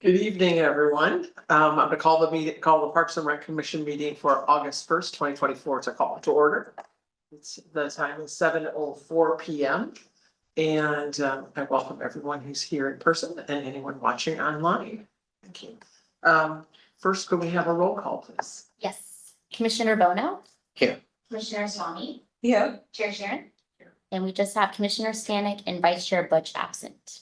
Good evening, everyone. I'm going to call the Parks and Rec Commission meeting for August 1st, 2024 to call to order. The time is 7:04 p.m. And I welcome everyone who's here in person and anyone watching online. Thank you. First, could we have a roll call, please? Yes. Commissioner Bono? Here. Commissioner Swami? Here. Chair Sharon? Here. And we just have Commissioner Stanek and Vice Chair Butch absent.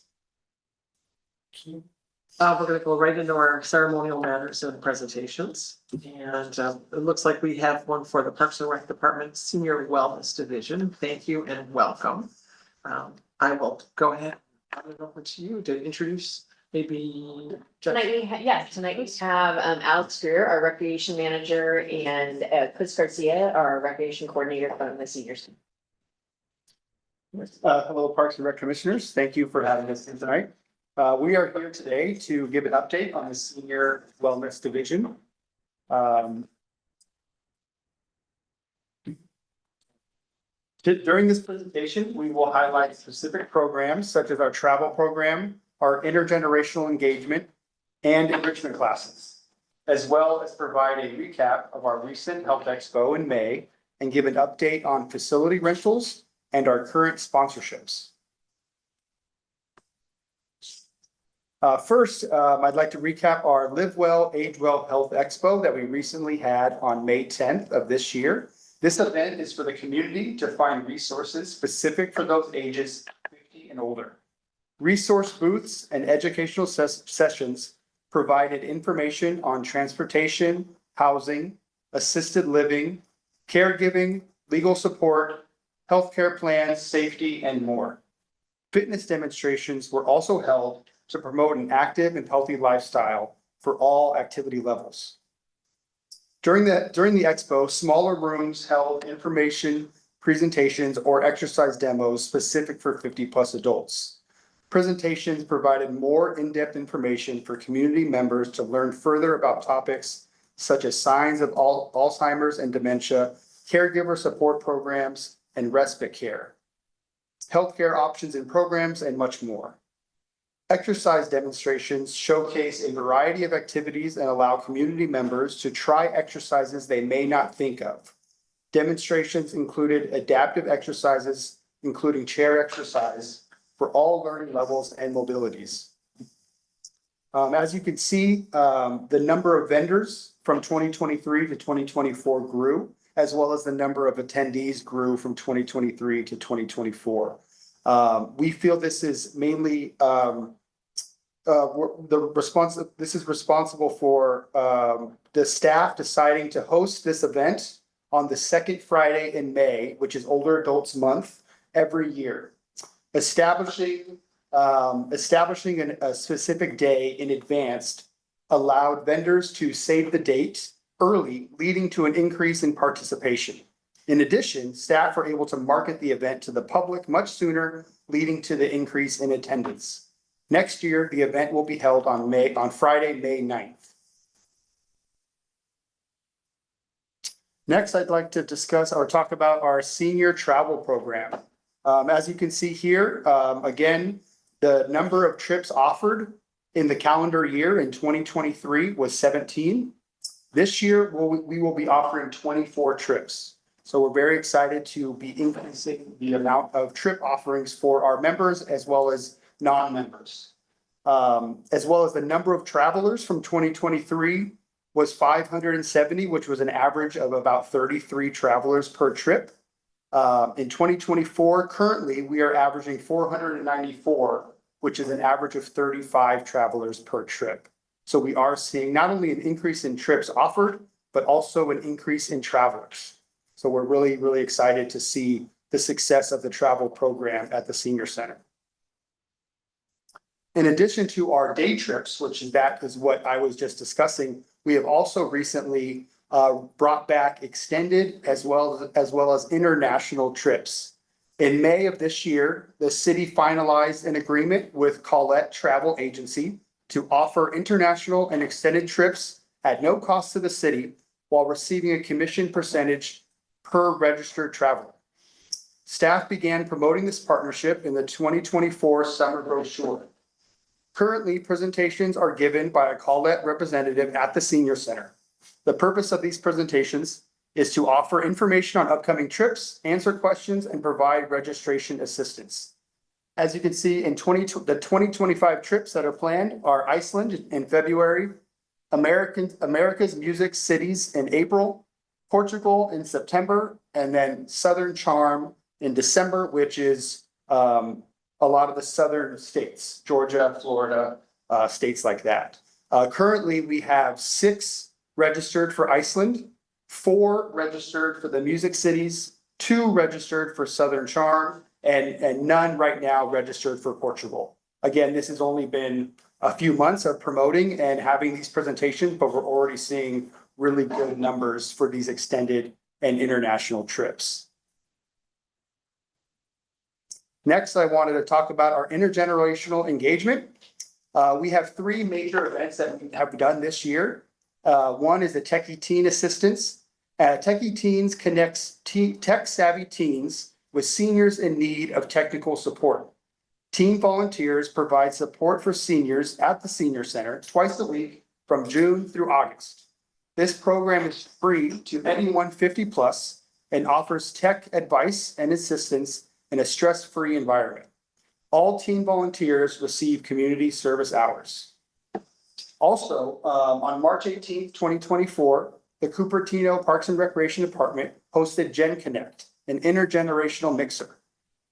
We're going to go right into our ceremonial matters and presentations. And it looks like we have one for the Parks and Rec Department Senior Wellness Division. Thank you and welcome. I will go ahead and hand it over to you to introduce maybe. Tonight we have Alex Greer, our recreation manager, and Chris Garcia, our recreation coordinator from the seniors. Hello, Parks and Rec Commissioners. Thank you for having us in tonight. We are here today to give an update on the Senior Wellness Division. During this presentation, we will highlight specific programs such as our travel program, our intergenerational engagement, and enrichment classes, as well as provide a recap of our recent Health Expo in May and give an update on facility rentals and our current sponsorships. First, I'd like to recap our Live Well, Age Well Health Expo that we recently had on May 10th of this year. This event is for the community to find resources specific for those ages 50 and older. Resource booths and educational sessions provided information on transportation, housing, assisted living, caregiving, legal support, healthcare plans, safety, and more. Fitness demonstrations were also held to promote an active and healthy lifestyle for all activity levels. During the expo, smaller rooms held information, presentations, or exercise demos specific for 50+ adults. Presentations provided more in-depth information for community members to learn further about topics such as signs of Alzheimer's and dementia, caregiver support programs, and respite care, healthcare options and programs, and much more. Exercise demonstrations showcase a variety of activities and allow community members to try exercises they may not think of. Demonstrations included adaptive exercises, including chair exercise, for all learning levels and mobilities. As you can see, the number of vendors from 2023 to 2024 grew, as well as the number of attendees grew from 2023 to 2024. We feel this is mainly this is responsible for the staff deciding to host this event on the second Friday in May, which is Older Adults Month, every year. Establishing a specific day in advance allowed vendors to save the date early, leading to an increase in participation. In addition, staff are able to market the event to the public much sooner, leading to the increase in attendance. Next year, the event will be held on Friday, May 9th. Next, I'd like to discuss or talk about our senior travel program. As you can see here, again, the number of trips offered in the calendar year in 2023 was 17. This year, we will be offering 24 trips. So we're very excited to be increasing the amount of trip offerings for our members as well as non-members. As well as the number of travelers from 2023 was 570, which was an average of about 33 travelers per trip. In 2024, currently, we are averaging 494, which is an average of 35 travelers per trip. So we are seeing not only an increase in trips offered, but also an increase in travelers. So we're really, really excited to see the success of the travel program at the Senior Center. In addition to our day trips, that is what I was just discussing, we have also recently brought back extended as well as international trips. In May of this year, the city finalized an agreement with Colette Travel Agency to offer international and extended trips at no cost to the city while receiving a commission percentage per registered traveler. Staff began promoting this partnership in the 2024 summer brochure. Currently, presentations are given by a Colette representative at the senior center. The purpose of these presentations is to offer information on upcoming trips, answer questions, and provide registration assistance. As you can see in the 2025 trips that are planned are Iceland in February, America's Music Cities in April, Portugal in September, and then Southern Charm in December, which is a lot of the southern states, Georgia, Florida, states like that. Currently, we have 6 registered for Iceland, 4 registered for the Music Cities, 2 registered for Southern Charm, and none right now registered for Portugal. Again, this has only been a few months of promoting and having these presentations, but we're already seeing really good numbers for these extended and international trips. Next, I wanted to talk about our intergenerational engagement. We have 3 major events that we have done this year. One is the Techie Teen Assistance. Techie Teens connects tech-savvy teens with seniors in need of technical support. Teen volunteers provide support for seniors at the senior center twice a week from June through August. This program is free to anyone 50 plus and offers tech advice and assistance in a stress-free environment. All teen volunteers receive community service hours. Also, on March 18th, 2024, the Cupertino Parks and Recreation Department hosted Gen Connect, an intergenerational mixer.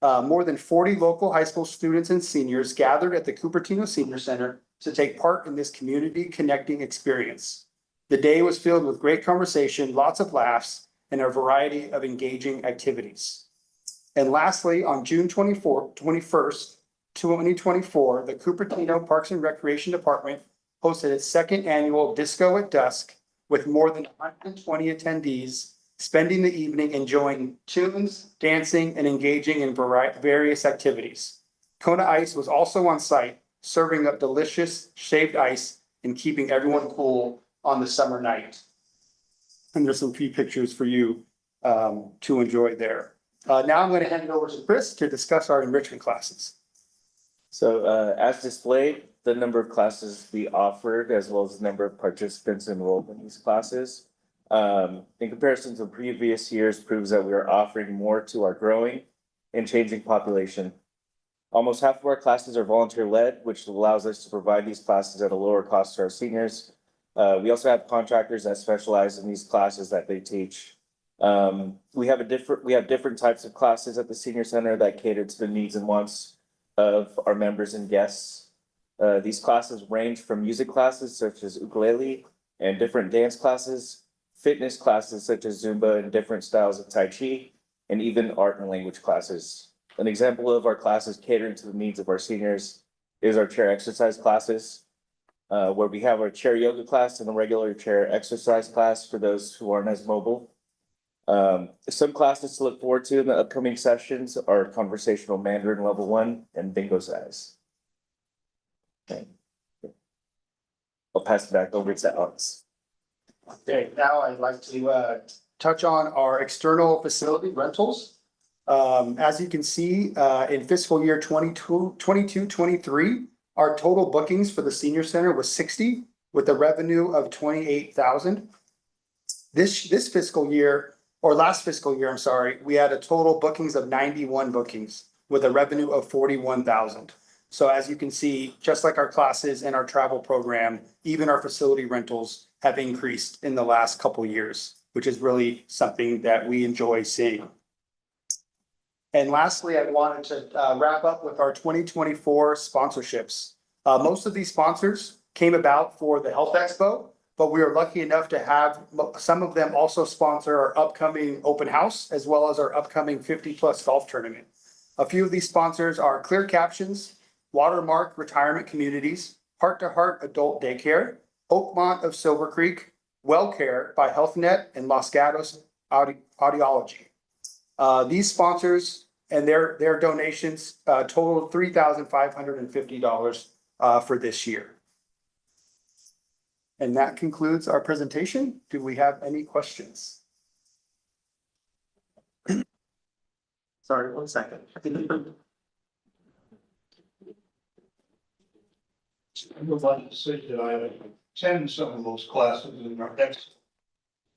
More than 40 local high school students and seniors gathered at the Cupertino Senior Center to take part in this community connecting experience. The day was filled with great conversation, lots of laughs, and a variety of engaging activities. And lastly, on June 21st, 2024, the Cupertino Parks and Recreation Department hosted its 2nd annual Disco at Dusk with more than 120 attendees, spending the evening enjoying tunes, dancing, and engaging in various activities. Kona Ice was also on site, serving up delicious shaved ice and keeping everyone cool on the summer night. And there's some few pictures for you to enjoy there. Now I'm going to hand it over to Chris to discuss our enrichment classes. So as displayed, the number of classes we offered as well as the number of participants enrolled in these classes. In comparison to previous years proves that we are offering more to our growing and changing population. Almost half of our classes are volunteer-led, which allows us to provide these classes at a lower cost to our seniors. We also have contractors that specialize in these classes that they teach. We have different types of classes at the senior center that cater to the needs and wants of our members and guests. These classes range from music classes such as ukulele and different dance classes, fitness classes such as Zumba and different styles of Tai Chi, and even art and language classes. An example of our classes catering to the needs of our seniors is our chair exercise classes, where we have our chair yoga class and a regular chair exercise class for those who aren't as mobile. Some classes to look forward to in the upcoming sessions are conversational Mandarin level 1 and bingo size. Okay. I'll pass it back over to Alex. Okay, now I'd like to touch on our external facility rentals. As you can see, in fiscal year 22-23, our total bookings for the senior center was 60 with a revenue of 28,000. This fiscal year, or last fiscal year, I'm sorry, we had a total bookings of 91 bookings with a revenue of 41,000. So as you can see, just like our classes and our travel program, even our facility rentals have increased in the last couple of years, which is really something that we enjoy seeing. And lastly, I wanted to wrap up with our 2024 sponsorships. Most of these sponsors came about for the Health Expo, but we are lucky enough to have some of them also sponsor our upcoming open house, as well as our upcoming 50+ golf tournament. A few of these sponsors are Clear Captions, Watermark Retirement Communities, Heart to Heart Adult Daycare, Oakmont of Silver Creek, WellCare by HealthNet, and Los Gatos Audiology. These sponsors and their donations totaled $3,550 for this year. And that concludes our presentation. Do we have any questions? Sorry, 1 second. I would like to say that I attend some of those classes in our next.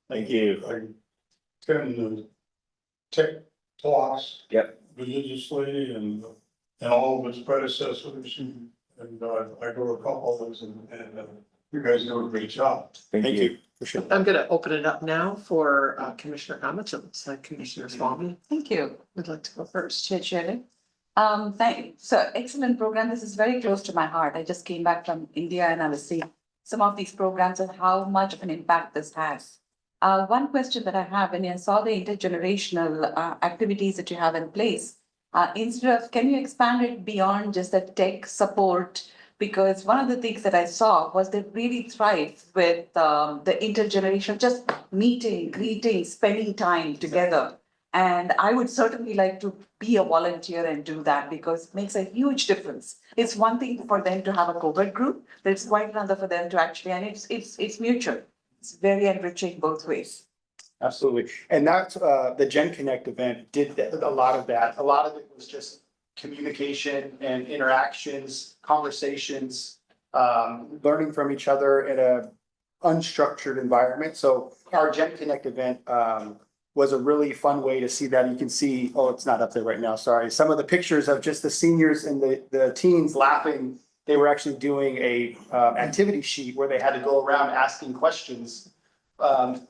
Thank you. I attend the tech talks. Yep. Religiously and all of its predecessors. And I go to a couple of those and you guys do a great job. Thank you. For sure. I'm gonna open it up now for commissioner comments. It looks like Commissioner Swamy Thank you, would like to go first. Chair Shelley. So excellent program. This is very close to my heart. I just came back from India and I was seeing some of these programs and how much of an impact this has. One question that I have, when I saw the intergenerational activities that you have in place, instead of, can you expand it beyond just the tech support? Because one of the things that I saw was they really thrive with the intergenerational, just meeting, greeting, spending time together. And I would certainly like to be a volunteer and do that because it makes a huge difference. It's one thing for them to have a COVID group, but it's quite another for them to actually, and it's mutual. It's very enriching both ways. Absolutely. And that's, the Gen Connect event did a lot of that. A lot of it was just communication and interactions, conversations, learning from each other in a unstructured environment. So our Gen Connect event, was a really fun way to see that. You can see, oh, it's not up there right now, sorry. Some of the pictures of just the seniors and the teens laughing. They were actually doing a, activity sheet where they had to go around asking questions.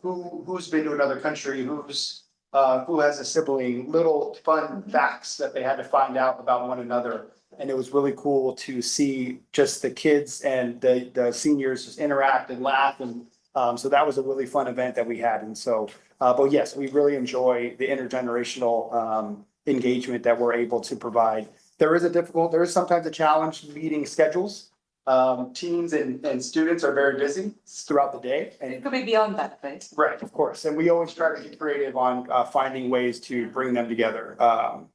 Who's been to another country, who has a sibling, little fun facts that they had to find out about one another. And it was really cool to see just the kids and the seniors just interact and laugh. And so that was a really fun event that we had. And so, but yes, we really enjoy the intergenerational engagement that we're able to provide. There is sometimes a challenge meeting schedules. Teens and students are very busy throughout the day. It And could be beyond that, right? right, of course. And we always try to get creative on finding ways to bring them together.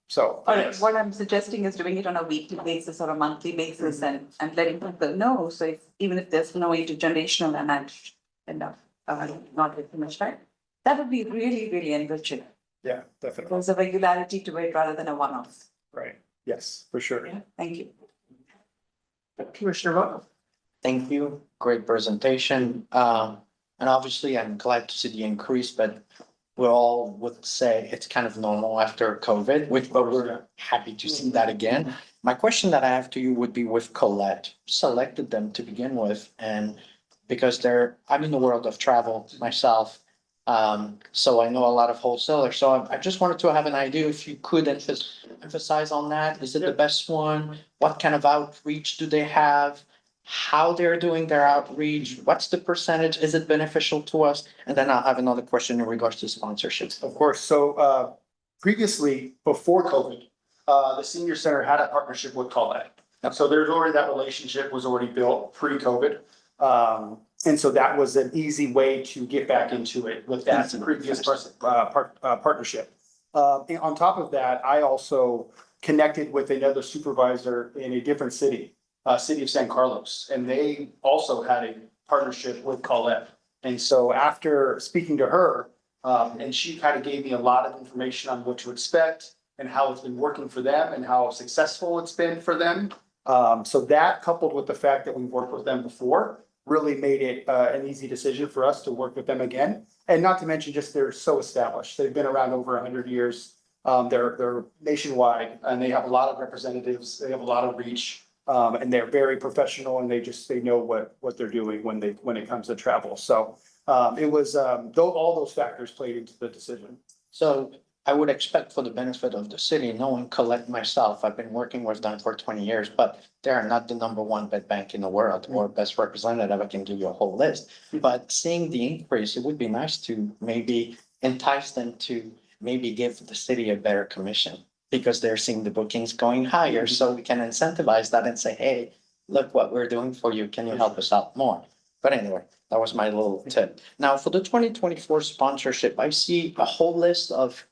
So. Or yes. what I'm suggesting is doing it on a weekly basis or a monthly basis and letting people know. So even if there's no intergenerational and not with too much time, that would be really, really enriching. Yeah, definitely. There's a regularity to it rather than a one-off. Right. Yes, for sure. Yeah, thank you. Commissioner Vogel. Thank you. Great presentation. And obviously I'm glad to see the increase, but we all would say it's kind of normal after COVID, but we're happy to see that again. My question that I have to you would be with Colette, selected them to begin with, and because I'm in the world of travel myself. So I know a lot of wholesalers, so I just wanted to have an idea if you could emphasize on that. Is it the best one? What kind of outreach do they have? How they're doing their outreach? What's the percentage? Is it beneficial to us? And then I'll have another question in regards to sponsorships. Of course. So previously, before COVID, the senior center had a partnership with Colette. So that relationship was already built pre-COVID. And so that was an easy way to get back into it with that previous partnership. On top of that, I also connected with another supervisor in a different city, city of San Carlos, and they also had a partnership with Colette. And so after speaking to her, and she kind of gave me a lot of information on what to expect and how it's been working for them and how successful it's been for them. So that coupled with the fact that we've worked with them before really made it an easy decision for us to work with them again. And not to mention just they're so established. They've been around over 100 years. They're nationwide and they have a lot of representatives. They have a lot of reach. And they're very professional and they know what they're doing when it comes to travel. So it was all those factors played into the decision. So I would expect for the benefit of the city, knowing Colette myself, I've been working with them for 20 years, but they are not the #1 bed bank in the world or best representative. I can give you a whole list. But seeing the increase, it would be nice to maybe entice them to maybe give the city a better commission because they're seeing the bookings going higher. So we can incentivize that and say, hey, look what we're doing for you. Can you help us out more? But anyway, that was my little tip. Now for the 2024 sponsorship, I see a whole list of,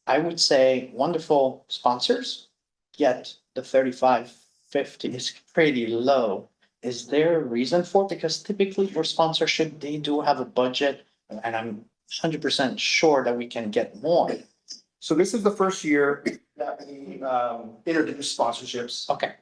I would say, wonderful sponsors, yet the 3550 is pretty low. Is there a reason for it? Because typically for sponsorship, they do have a budget and I'm 100% sure that we can get more. So this is the first year that we introduced sponsorships. Okay.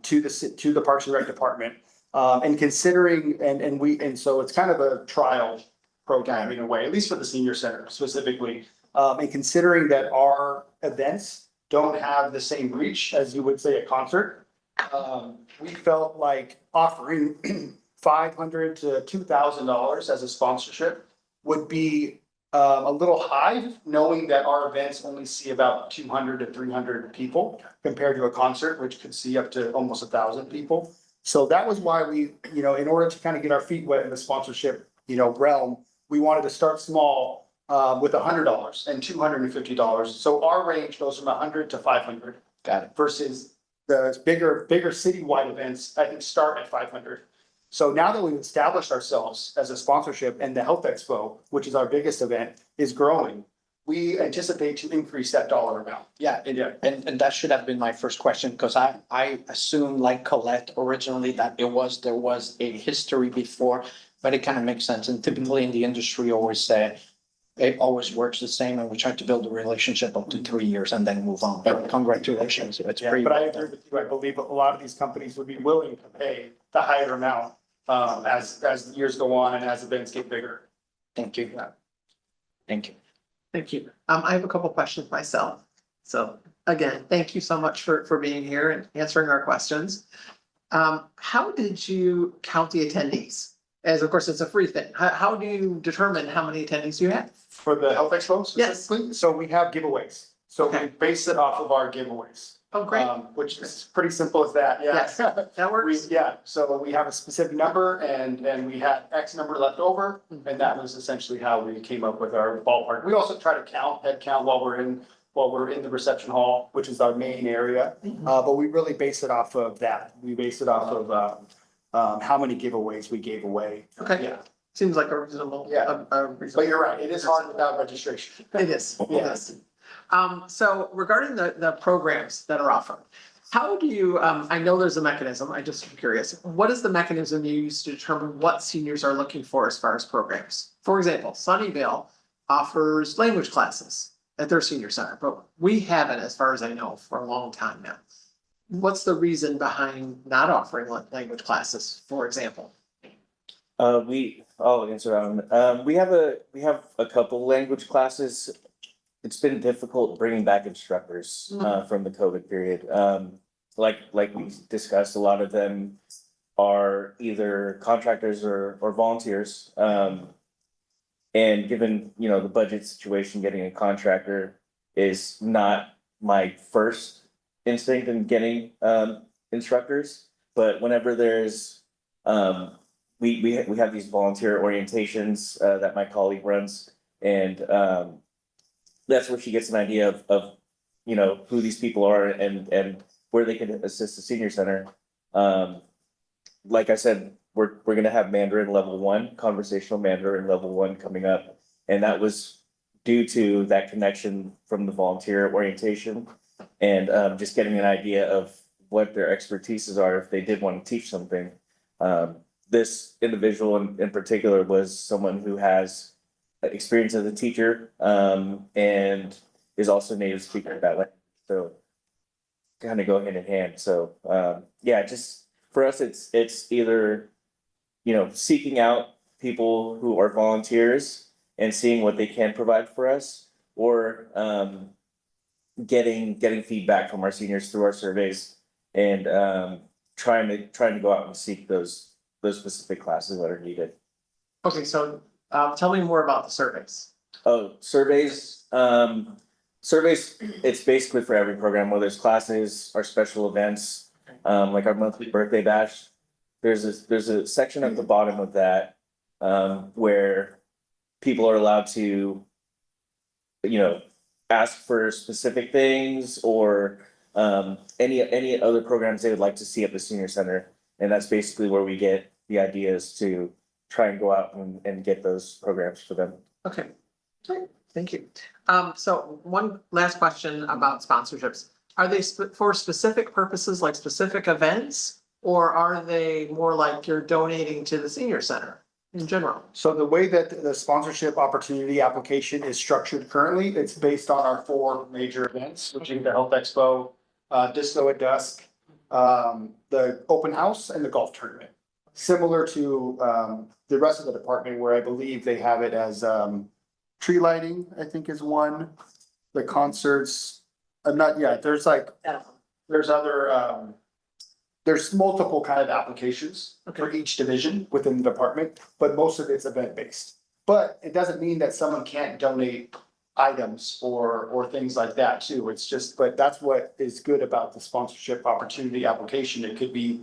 To the Parks and Rec department. And considering, and so it's kind of a trial program in a way, at least for the senior center specifically. And considering that our events don't have the same reach as you would say a concert, we felt like offering $500 to $2,000 as a sponsorship would be a little high, knowing that our events only see about 200 to 300 people compared to a concert, which could see up to almost 1,000 people. So that was why we, in order to kind of get our feet wet in the sponsorship, realm, we wanted to start small with $100 and $250. So our range goes from 100 to 500. Got it. Versus the bigger citywide events, I think, start at 500. So now that we've established ourselves as a sponsorship and the Health Expo, which is our biggest event, is growing, we anticipate to increase that dollar amount. Yeah, and that should have been my first question, because I assumed like Colette originally that there was a history before, but it kind of makes sense. And typically in the industry always say, it always works the same, and we try to build a relationship up to 3 years and then move on. But congratulations, it's Yeah, pretty. but I agree with you. I believe a lot of these companies would be willing to pay the higher amount as the years go on and as events get bigger. Thank you. Thank you. Thank you. I have a couple questions myself. So again, thank you so much for being here and answering our questions. How did you count the attendees? As of course, it's a free thing. How do you determine how many attendees you have? For the Health Expo Yes. specifically, so we have giveaways. So we Okay. base it off of our giveaways. Oh, great. Which is pretty simple as that, yeah. Yes, that works. So we have a specific number and we had X number left over, and that was essentially how we came up with our ballpark. We also try to head count while we're in the reception hall, which is our main area. But we really base it off of that. We base it off of how many giveaways we gave away. Okay, Yeah, seems like a reasonable. Yeah. But you're right, it is hard without registration. It is, it Yeah. is. So regarding the programs that are offered, how do you, I know there's a mechanism, I just am curious, what is the mechanism you use to determine what seniors are looking for as far as programs? For example, Sunnyvale offers language classes at their senior center, but we haven't, as far as I know, for a long time now. What's the reason behind not offering language classes, for example? I'll answer that one. We have a couple language classes. It's been difficult bringing back instructors, from the COVID period. Like we discussed, a lot of them are either contractors or volunteers. And given, the budget situation, getting a contractor is not my first instinct in getting, instructors. But whenever there's, we have these volunteer orientations, that my colleague runs, and, that's where she gets an idea of who these people are and where they can assist the senior center. Like I said, we're gonna have Mandarin level 1, conversational Mandarin level 1 coming up. And that was due to that connection from the volunteer orientation and just getting an idea of what their expertises are if they did want to teach something. This individual in particular was someone who has experience as a teacher, and is also native speaker that way. So kind of go hand in hand. So, just for us, it's either, seeking out people who are volunteers and seeing what they can provide for us, or, getting feedback from our seniors through our surveys and, trying to go out and seek those specific classes that are needed. Okay, so tell me more about the surveys. Oh, surveys, it's basically for every program, whether it's classes or special events, like our monthly birthday bash. There's a section at the bottom of that, where people are allowed to, ask for specific things or, any other programs they would like to see at the senior center. And that's basically where we get the ideas to try and go out and get those programs for them. Okay, great, thank you. So one last question about sponsorships. Are they for specific purposes, like specific events? Or are they more like you're donating to the senior center in general? So the way that the sponsorship opportunity application is structured currently, it's based on our 4 major events, which is the Health Expo, Disco at Dusk, the open house and the golf tournament. similar to, the rest of the department where I believe they have it as, tree lighting, I think is one. The concerts, I'm not, yeah, there's like, there's other, there's multiple kind of applications for each division within the department, but most of it's event-based. But it doesn't mean that someone can't donate items or things like that too. It's just, but that's what is good about the sponsorship opportunity application. It could be,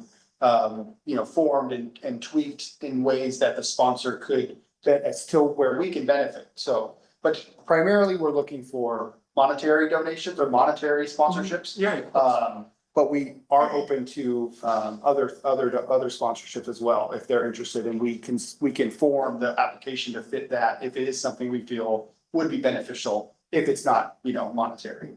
formed and tweaked in ways that the sponsor could, that it's still where we can benefit. So, but primarily we're looking for monetary donations or monetary sponsorships. Yeah. But we are open to other sponsorships as well, if they're interested, and we can form the application to fit that if it is something we feel would be beneficial, if it's not, monetary.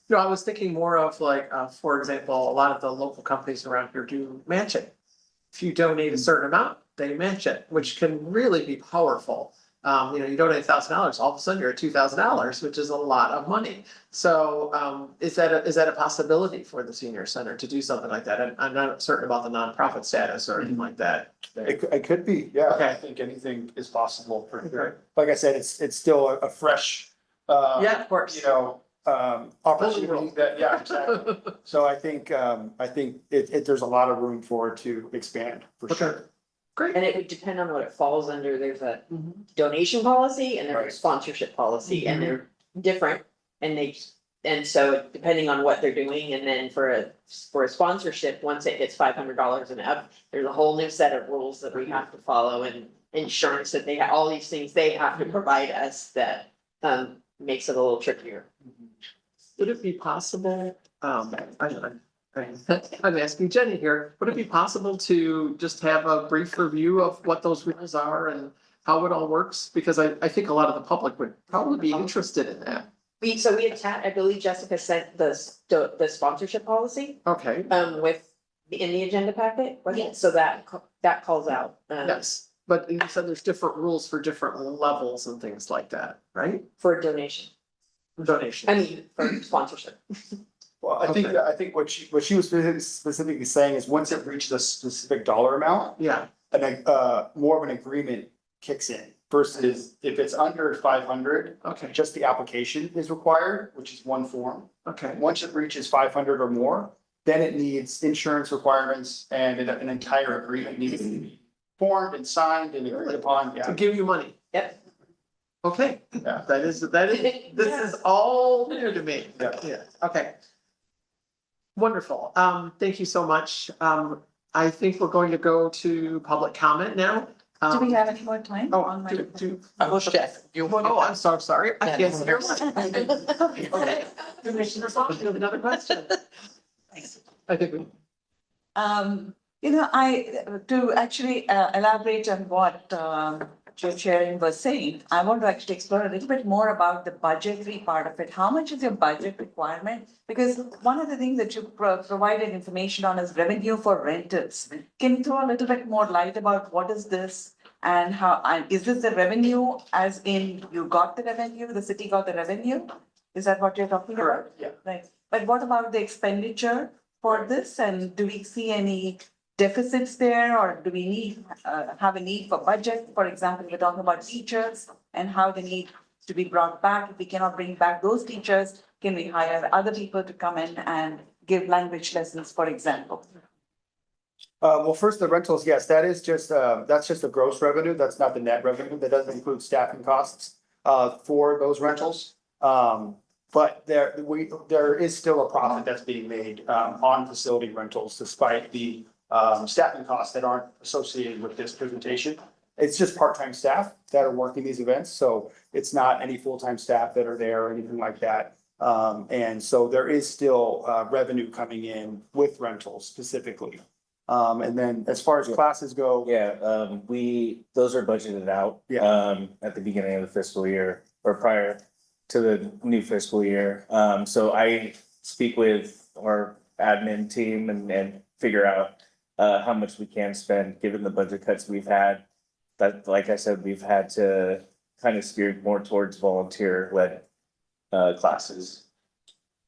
No, I was thinking more of like, for example, a lot of the local companies around here do match it. If you donate a certain amount, they match it, which can really be powerful. You donate $1,000, all of a sudden you're at $2,000, which is a lot of money. So, is that a possibility for the senior center to do something like that? And I'm not certain about the nonprofit status or anything like that. It could be, yeah. Okay. I think anything is possible for Okay. sure. Like I said, it's still a fresh, Yeah, of course. opportunity that, yeah, exactly. So I think there's a lot of room for it to expand for Okay. sure. Great. And it would depend on what it falls under. There's a Mhm. donation policy and there's Right. a sponsorship policy, and Mhm. they're different. And so depending on what they're doing, and then for a sponsorship, once it hits $500 and up, there's a whole new set of rules that we have to follow, and insurance that all these things they have to provide us that makes it a little trickier. Would it be possible, I'm asking Jenny here, would it be possible to just have a brief review of what those rules are and how it all works? Because I think a lot of the public would probably be interested in that. We attach, I believe Jessica sent the sponsorship policy Okay, in the agenda packet. Yes. So that calls out. yes, but you said there's different rules for different levels and things like that, right? For donation, Donation. I mean, for sponsorship. Well, I think what she was specifically saying is once it reaches a specific dollar amount, Yeah, more of an agreement kicks in versus if it's under 500, okay, just the application is required, which is one form. okay, Once it reaches 500 or more, then it needs insurance requirements and an entire agreement needs to be formed and signed and agreed upon. to Yeah. give you money. Yep. Okay, Yeah. this is all new to me. Yeah. Okay. Wonderful. Thank you so much. I think we're going to go to public comment now. Do we have any more time? Oh, on my- Chef, you. Oh, I'm so sorry. I Yeah. can't see your line. Okay. Commissioner Swanson, you have another question? I think we. To actually elaborate on what Joe Sharon was saying, I want to actually explore a little bit more about the budgetary part of it. How much is your budget requirement? Because one of the things that you provided information on is revenue for rentals. Can you throw a little bit more light about what is this? And how, is this the revenue as in you got the revenue, the city got the revenue? Is that what you're talking about? Correct, yeah. Right, but what about the expenditure for this, and do we see any deficits there, or do we have a need for budget? For example, we're talking about teachers and how they need to be brought back. If we cannot bring back those teachers, can we hire other people to come in and give language lessons, for example? Well, first, the rentals, yes, that's just the gross revenue. That's not the net revenue. That doesn't include staffing costs for those rentals. But there is still a profit that's being made on facility rentals despite the staffing costs that aren't associated with this presentation. It's just part-time staff that are working these events, so it's not any full-time staff that are there or anything like that. And so there is still revenue coming in with rentals specifically. And then as far as classes go. Yeah, those are budgeted out. Yeah. At the beginning of the fiscal year or prior to the new fiscal year. So I speak with our admin team and figure out how much we can spend, given the budget cuts we've had. That, like I said, we've had to kind of steer more towards volunteer-led classes.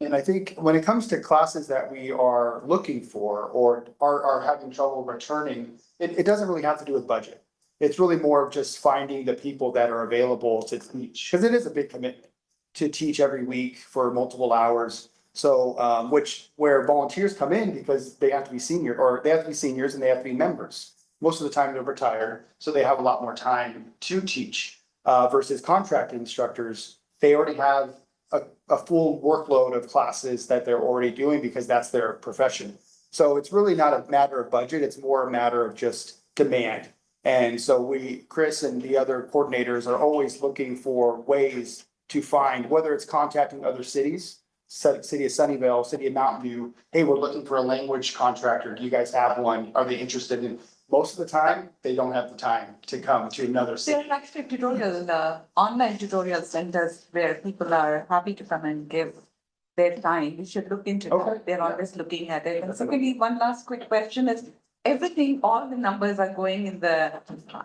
And I think when it comes to classes that we are looking for or are having trouble returning, it doesn't really have to do with budget. It's really more of just finding the people that are available to teach, because it is a big commitment to teach every week for multiple hours. So, where volunteers come in because they have to be seniors and they have to be members. Most of the time they're retired, so they have a lot more time to teach, versus contracted instructors. They already have a full workload of classes that they're already doing because that's their profession. So it's really not a matter of budget, it's more a matter of just demand. And so Chris and the other coordinators are always looking for ways to find, whether it's contacting other cities, city of Sunnyvale, city of Mountain View, hey, we're looking for a language contractor, do you guys have one? Are they interested in? Most of the time, they don't have the time to come to another There city. are actually online tutorial centers where people are happy to come and give their time. You should look into Okay. that. They're always looking at it. And secondly, one last quick question is, everything, all the numbers are going in the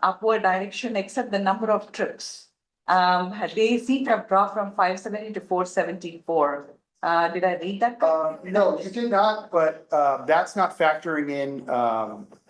upward direction except the number of trips. They seem to have dropped from 570 to 474. Did I read that correctly? No, you did not, but that's not factoring in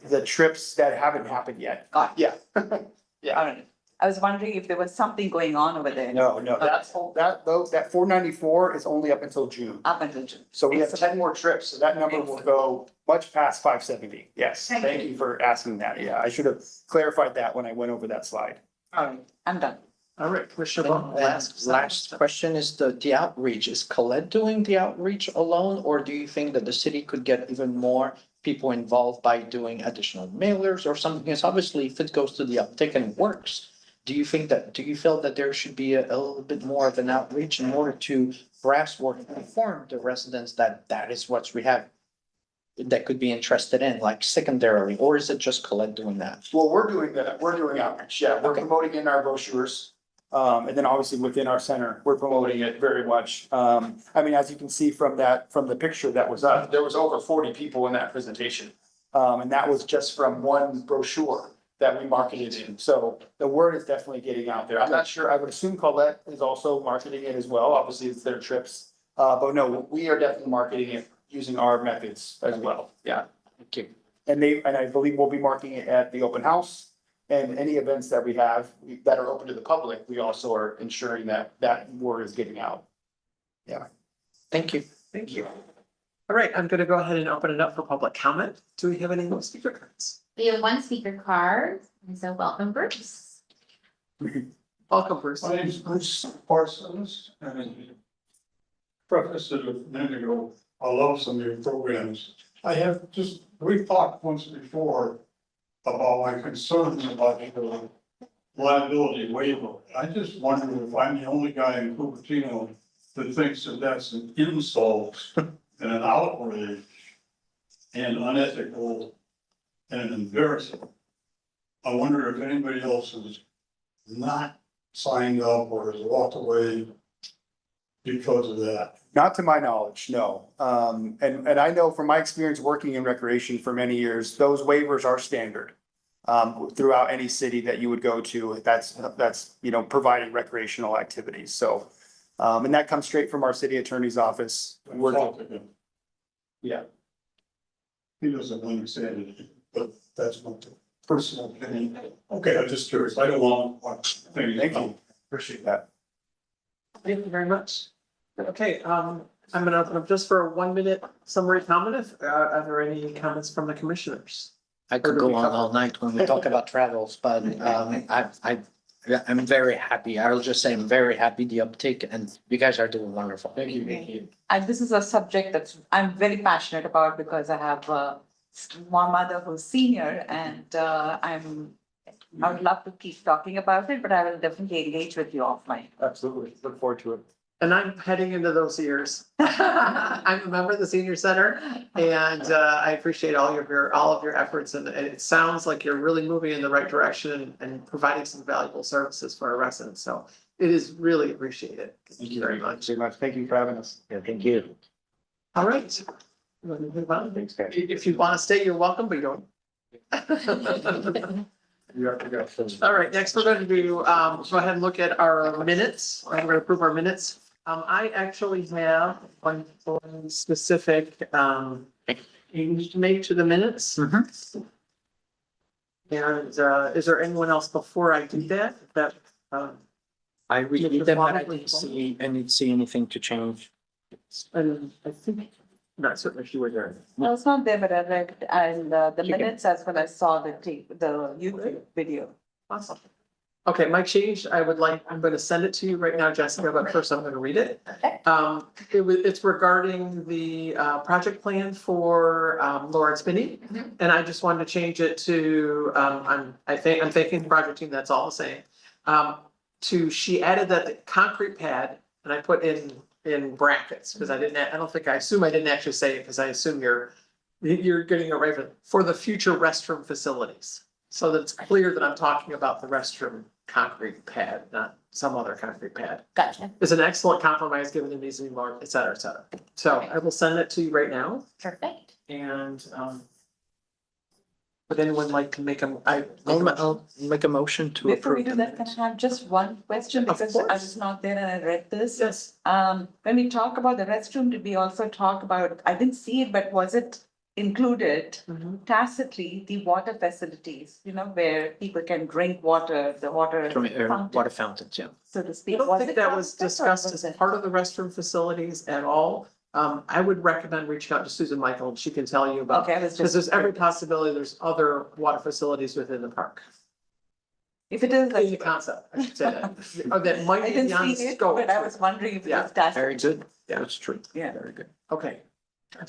the trips that haven't happened yet. Got Yeah. it. All right. I was wondering if there was something going on over there. No, that 494 is only up until June. Up until June. So we have 10 more trips, so that number will go much past 570. Yes, Thank thank you for asking that. Yeah, I should have clarified that when I went over that slide. All right, I'm done. All right, Commissioner Vaughn, Last question is the outreach. Is Colette doing the outreach alone, or do you think that the city could get even more people involved by doing additional mailers or something? Because obviously, if it goes to the uptick and works, do you feel that there should be a little bit more of an outreach in order to grasp or inform the residents that that is what we have that could be interested in, like secondarily, or is it just Colette doing that? Well, we're doing that. We're doing outreach. Yeah, we're Okay. promoting in our brochures. And then obviously within our center, we're promoting it very much. I mean, as you can see from the picture that was up, there was over 40 people in that presentation. And that was just from one brochure that we marketed in. So the word is definitely getting out there. I'm not sure, I would assume Colette is also marketing it as well. Obviously, it's their trips. But no, we are definitely marketing it using our methods as well. Yeah. Thank you. And I believe we'll be marketing it at the open house. And any events that we have that are open to the public, we also are ensuring that word is getting out. Thank you. Thank you. All right, I'm gonna go ahead and open it up for public comment. Do we have any speaker cards? We have one speaker card, and so welcome, Bruce. Welcome, Bruce. My name's Bruce Parsons, and preface it a minute ago, I love some of your programs. We've talked once before about my concerns about the liability waiver. I just wonder if I'm the only guy in Cupertino that thinks that that's an insult and an outrage and unethical and embarrassing. I wonder if anybody else has not signed up or has walked away because of that. Not to my knowledge, no. And I know from my experience working in recreation for many years, those waivers are standard. Throughout any city that you would go to, that's, providing recreational activities. So, and that comes straight from our city attorney's office. Talk to him. Yeah. He doesn't understand it, but that's my personal opinion. Okay, I'm just curious. I don't want things. Thank you. Appreciate that. Thank you very much. Okay, I'm gonna open up just for a 1 minute summary comment. Are there any comments from the commissioners? I could go on all night when we talk about travels, but I'm very happy. I'll just say I'm very happy the uptake and you guys are doing wonderful. Thank you. And this is a subject I'm very passionate about because I have one mother who's senior and I would love to keep talking about it, but I will definitely engage with you offline. Absolutely. Look forward to it. And I'm heading into those years. I'm a member of the senior center and I appreciate all of your efforts and it sounds like you're really moving in the right direction and providing some valuable services for our residents. So it is really appreciated. Thank you very much. Thank you for having us. Yeah, thank you. All right. You want to move on? Thanks, guys. If you want to stay, you're welcome, but you don't. You have to go. All right, next we're going to do, go ahead and look at our minutes. We're going to approve our minutes. I actually have one specific change to make to the minutes. And is there anyone else before I do that, I Mr. reviewed them, but I Swami, didn't see anything to change. and I think, not certain if you were there. I was not there, but I read, and the You can- minutes as well, I saw the tape, the YouTube video. Awesome. Okay, my change, I'm gonna send it to you right now, Jessica, but first I'm gonna read it. Okay. It's regarding the project plan for Lawrence Binney. And I just wanted to change it to, I'm thinking project team, that's all the same. She added that the concrete pad, and I put in brackets, because I assume I didn't actually say it, because I assume you're getting it right for the future restroom facilities. So that it's clear that I'm talking about the restroom concrete pad, not some other concrete pad. Gotcha. It's an excellent compromise given the needs to be more, et cetera, et cetera. So I will send it to you right now Perfect. and, would anyone like to make I'll make a motion to approve. Before we do that, can I have just one question, Of because I course. was not there and I read this. Yes, When we talk about the restroom, did we also talk about, I didn't see it, but was it included tacitly, the water facilities, where people can drink water, the water fountain, Water fountains, yeah. so to I speak? don't think it that was covered or discussed was as it- part of the restroom facilities at all. I would recommend reaching out to Susan Michael and she can tell you about, Okay, I was because just. there's every possibility there's other water facilities within the park. If it is, In the like, concept, I should say that, or that might I be didn't beyond see it, scope. but I was wondering if it Yeah, was tacit. Very good. Yeah. That's true. Yeah. Very good. Okay.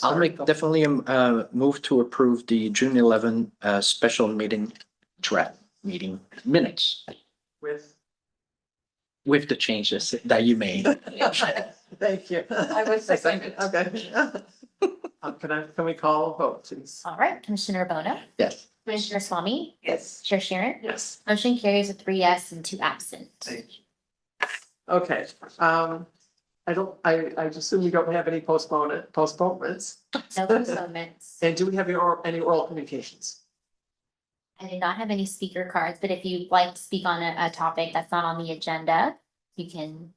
I'll make definitely move to approve the June 11 special meeting draft meeting minutes with the changes that you made. Thank you. I will second it. Okay. Can we call a vote, please? All right, Commissioner Bono, Yes. Commissioner Swami, Yes. Chair Sharon, Yes. motion carries with 3 yes and 2 absent. Okay, I assume you don't have any postponements. No postponements. And do we have any oral communications? I did not have any speaker cards, but if you'd like to speak on a topic that's not on the agenda, you can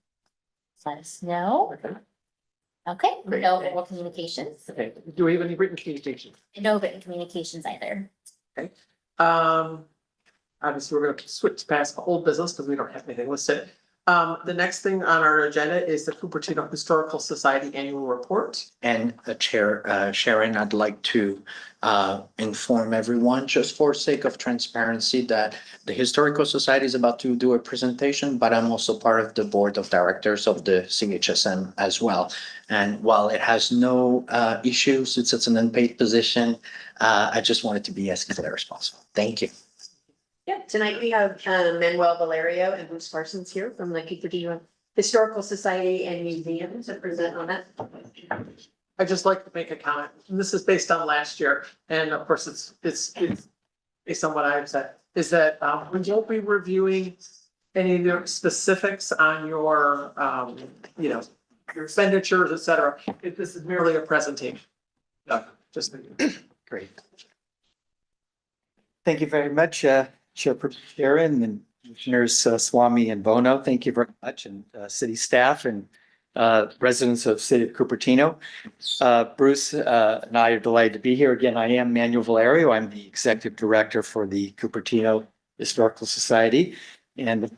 let us know. Okay. Okay, Great. no oral communications, Okay, do we have any written communication? no written communications either. Obviously, we're gonna switch past old business because we don't have anything listed. The next thing on our agenda is the Cupertino Historical Society Annual Report. And Chair Sharon, I'd like to inform everyone, just for sake of transparency, that the Historical Society is about to do a presentation, but I'm also part of the board of directors of the CHSM as well. And while it has no issues, it's an unpaid position, I just wanted to be as clear as possible. Thank you. Yeah, tonight we have Manuel Valerio and Bruce Parsons here from the Cupertino Historical Society and Museum to present on it. I'd just like to make a comment, and this is based on last year, and of course, it's based on what I've said, is that we won't be reviewing any of the specifics on your, your expenditures, et cetera. This is merely a presentation. Just. Great. Thank you very much, Chairperson Sharon and Commissioners Swami and Bono. Thank you very much, and city staff and residents of City of Cupertino. Bruce and I are delighted to be here. Again, I am Manuel Valerio. I'm the Executive Director for the Cupertino Historical Society. And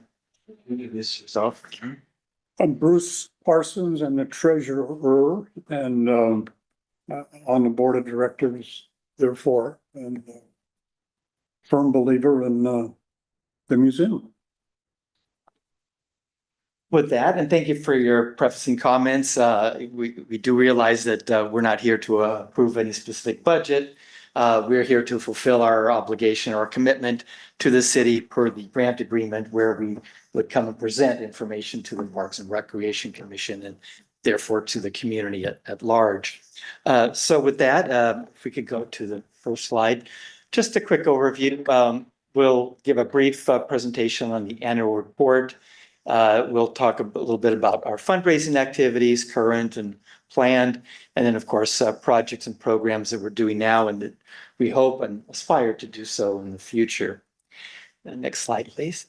this yourself. I'm Bruce Parsons, I'm the treasurer and on the board of directors therefore, and firm believer in the museum. With that, and thank you for your prefacing comments. We do realize that we're not here to approve any specific budget. We're here to fulfill our obligation or commitment to the city per the grant agreement, where we would come and present information to the Parks and Recreation Commission and therefore to the community at large. So with that, if we could go to the first slide, just a quick overview. We'll give a brief presentation on the annual report. We'll talk a little bit about our fundraising activities, current and planned, and then, of course, projects and programs that we're doing now and that we hope and aspire to do so in the future. Next slide, please.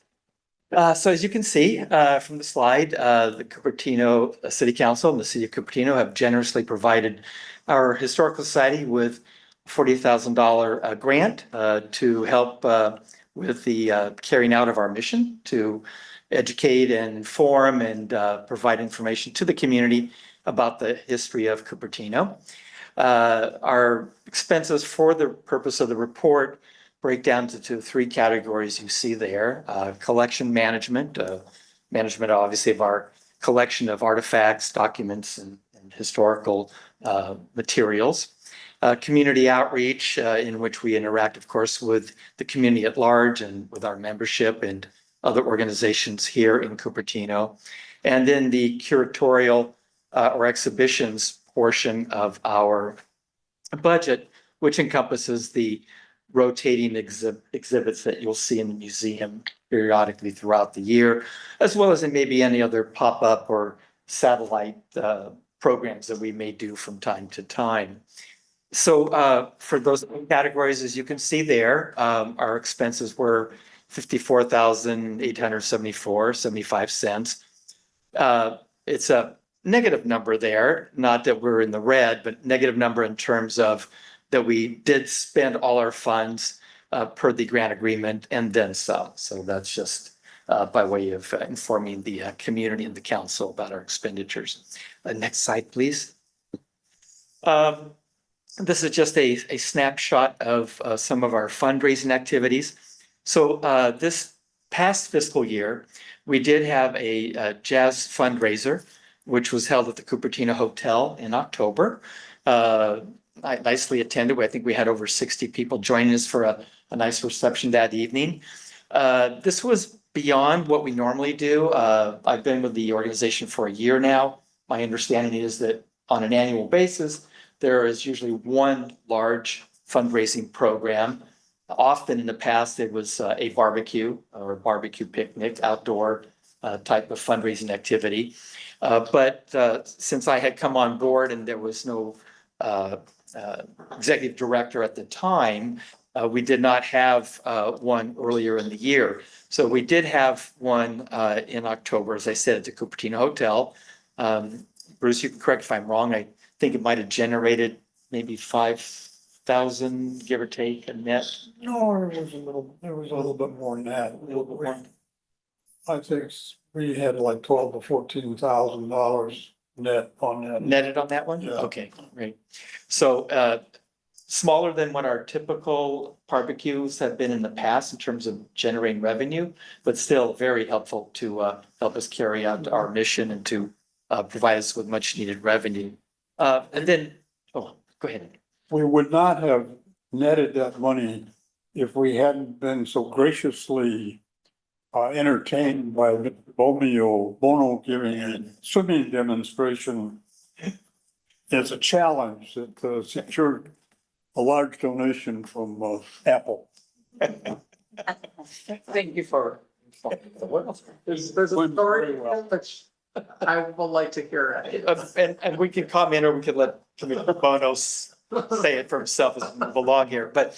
So as you can see from the slide, the Cupertino City Council and the City of Cupertino have generously provided our Historical Society with $40,000 grant to help with the carrying out of our mission to educate and inform and provide information to the community about the history of Cupertino. Our expenses for the purpose of the report break down to three categories you see there. Collection management, management obviously of our collection of artifacts, documents, and historical materials. Community outreach, in which we interact, of course, with the community at large and with our membership and other organizations here in Cupertino. And then the curatorial or exhibitions portion of our budget, which encompasses the rotating exhibits that you'll see in the museum periodically throughout the year, as well as in maybe any other pop-up or satellite programs that we may do from time to time. So for those categories, as you can see there, our expenses were $54,874.75. It's a negative number there, not that we're in the red, but negative number in terms of that we did spend all our funds per the grant agreement and then some. So that's just by way of informing the community and the council about our expenditures. Next slide, please. This is just a snapshot of some of our fundraising activities. So this past fiscal year, we did have a jazz fundraiser, which was held at the Cupertino Hotel in October. Nicely attended. I think we had over 60 people joining us for a nice reception that evening. This was beyond what we normally do. I've been with the organization for a year now. My understanding is that on an annual basis, there is usually one large fundraising program. Often in the past, it was a barbecue or a barbecue picnic, outdoor type of fundraising activity. But since I had come on board and there was no executive director at the time, we did not have one earlier in the year. So we did have one in October, as I said, at the Cupertino Hotel. Bruce, you can correct if I'm wrong. I think it might have generated maybe 5,000, give or take, a net. No, it was a little bit more than that. I think we had like $12,000 to $14,000 net on that. Netted on that one? Yeah. Okay, great. So smaller than what our typical barbecues have been in the past in terms of generating revenue, but still very helpful to help us carry out our mission and to provide us with much needed revenue. And then, oh, go ahead. We would not have netted that money if we hadn't been so graciously entertained by Bono giving a swimming demonstration as a challenge that secured a large donation from Apple. Thank you for. There's a story which I would like to hear. And we can comment or we can let Commissioner Bono say it for himself as we move along here. But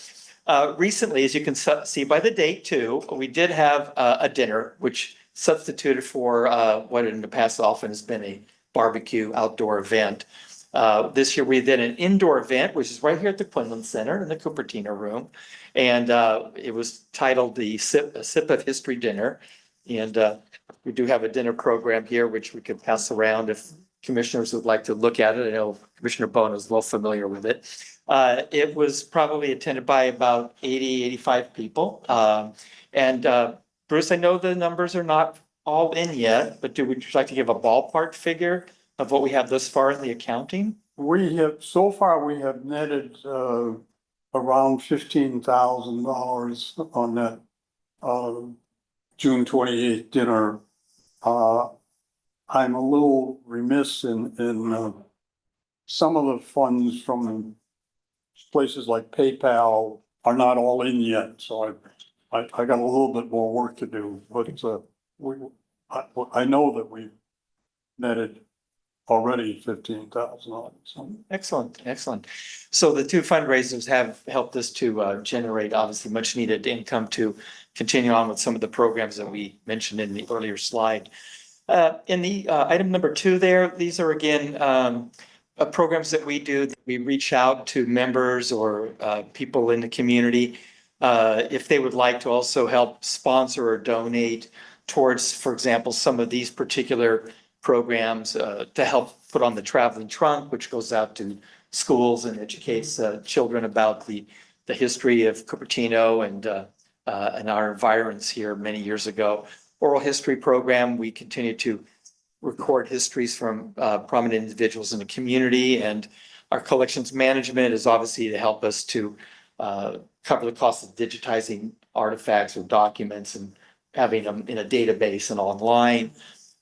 recently, as you can see by the date too, we did have a dinner, which substituted for what in the past often has been a barbecue outdoor event. This year we did an indoor event, which is right here at the Quinlan Center in the Cupertino room. And it was titled the Sip of History Dinner. And we do have a dinner program here, which we could pass around if commissioners would like to look at it. I know Commissioner Bono is well familiar with it. It was probably attended by about 80, 85 people. And Bruce, I know the numbers are not all in yet, but would you like to give a ballpark figure of what we have thus far in the accounting? So far, we have netted around $15,000 on that June 28th dinner. I'm a little remiss in some of the funds from places like PayPal are not all in yet, so I got a little bit more work to do, but I know that we netted already $15,000. Excellent, excellent. So the two fundraisers have helped us to generate obviously much needed income to continue on with some of the programs that we mentioned in the earlier slide. In the item number 2 there, these are again programs that we do, we reach out to members or people in the community. If they would like to also help sponsor or donate towards, for example, some of these particular programs to help put on the traveling trunk, which goes out to schools and educates children about the history of Cupertino and our environs here many years ago. Oral history program, we continue to record histories from prominent individuals in the community, and our collections management is obviously to help us to cover the cost of digitizing artifacts or documents and having them in a database and online.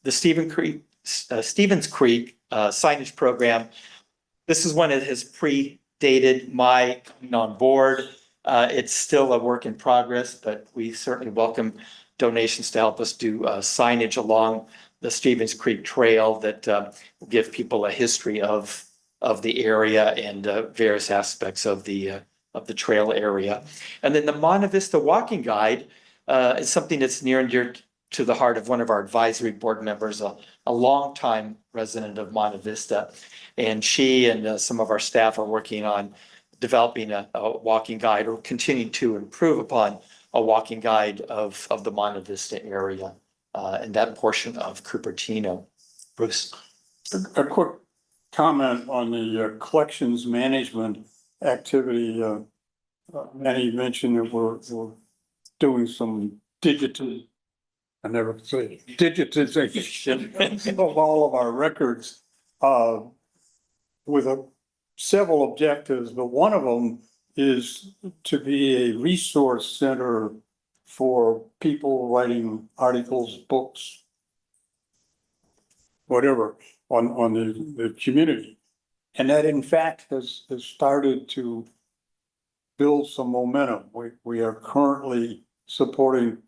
The Stevens Creek signage program, this is one that has predated my coming on board. It's still a work in progress, but we certainly welcome donations to help us do signage along the Stevens Creek Trail that will give people a history of the area and various aspects of the trail area. And then the Monte Vista Walking Guide is something that's near and dear to the heart of one of our advisory board members, a longtime resident of Monte Vista. And she and some of our staff are working on developing a walking guide or continuing to improve upon a walking guide of the Monte Vista area and that portion of Cupertino. Bruce? A quick comment on the collections management activity. Manny mentioned that we're doing some I never could say it, digitization of all of our records with several objectives, but one of them is to be a resource center for people writing articles, books, whatever, on the community. And that in fact has started to build some momentum. We are currently supporting,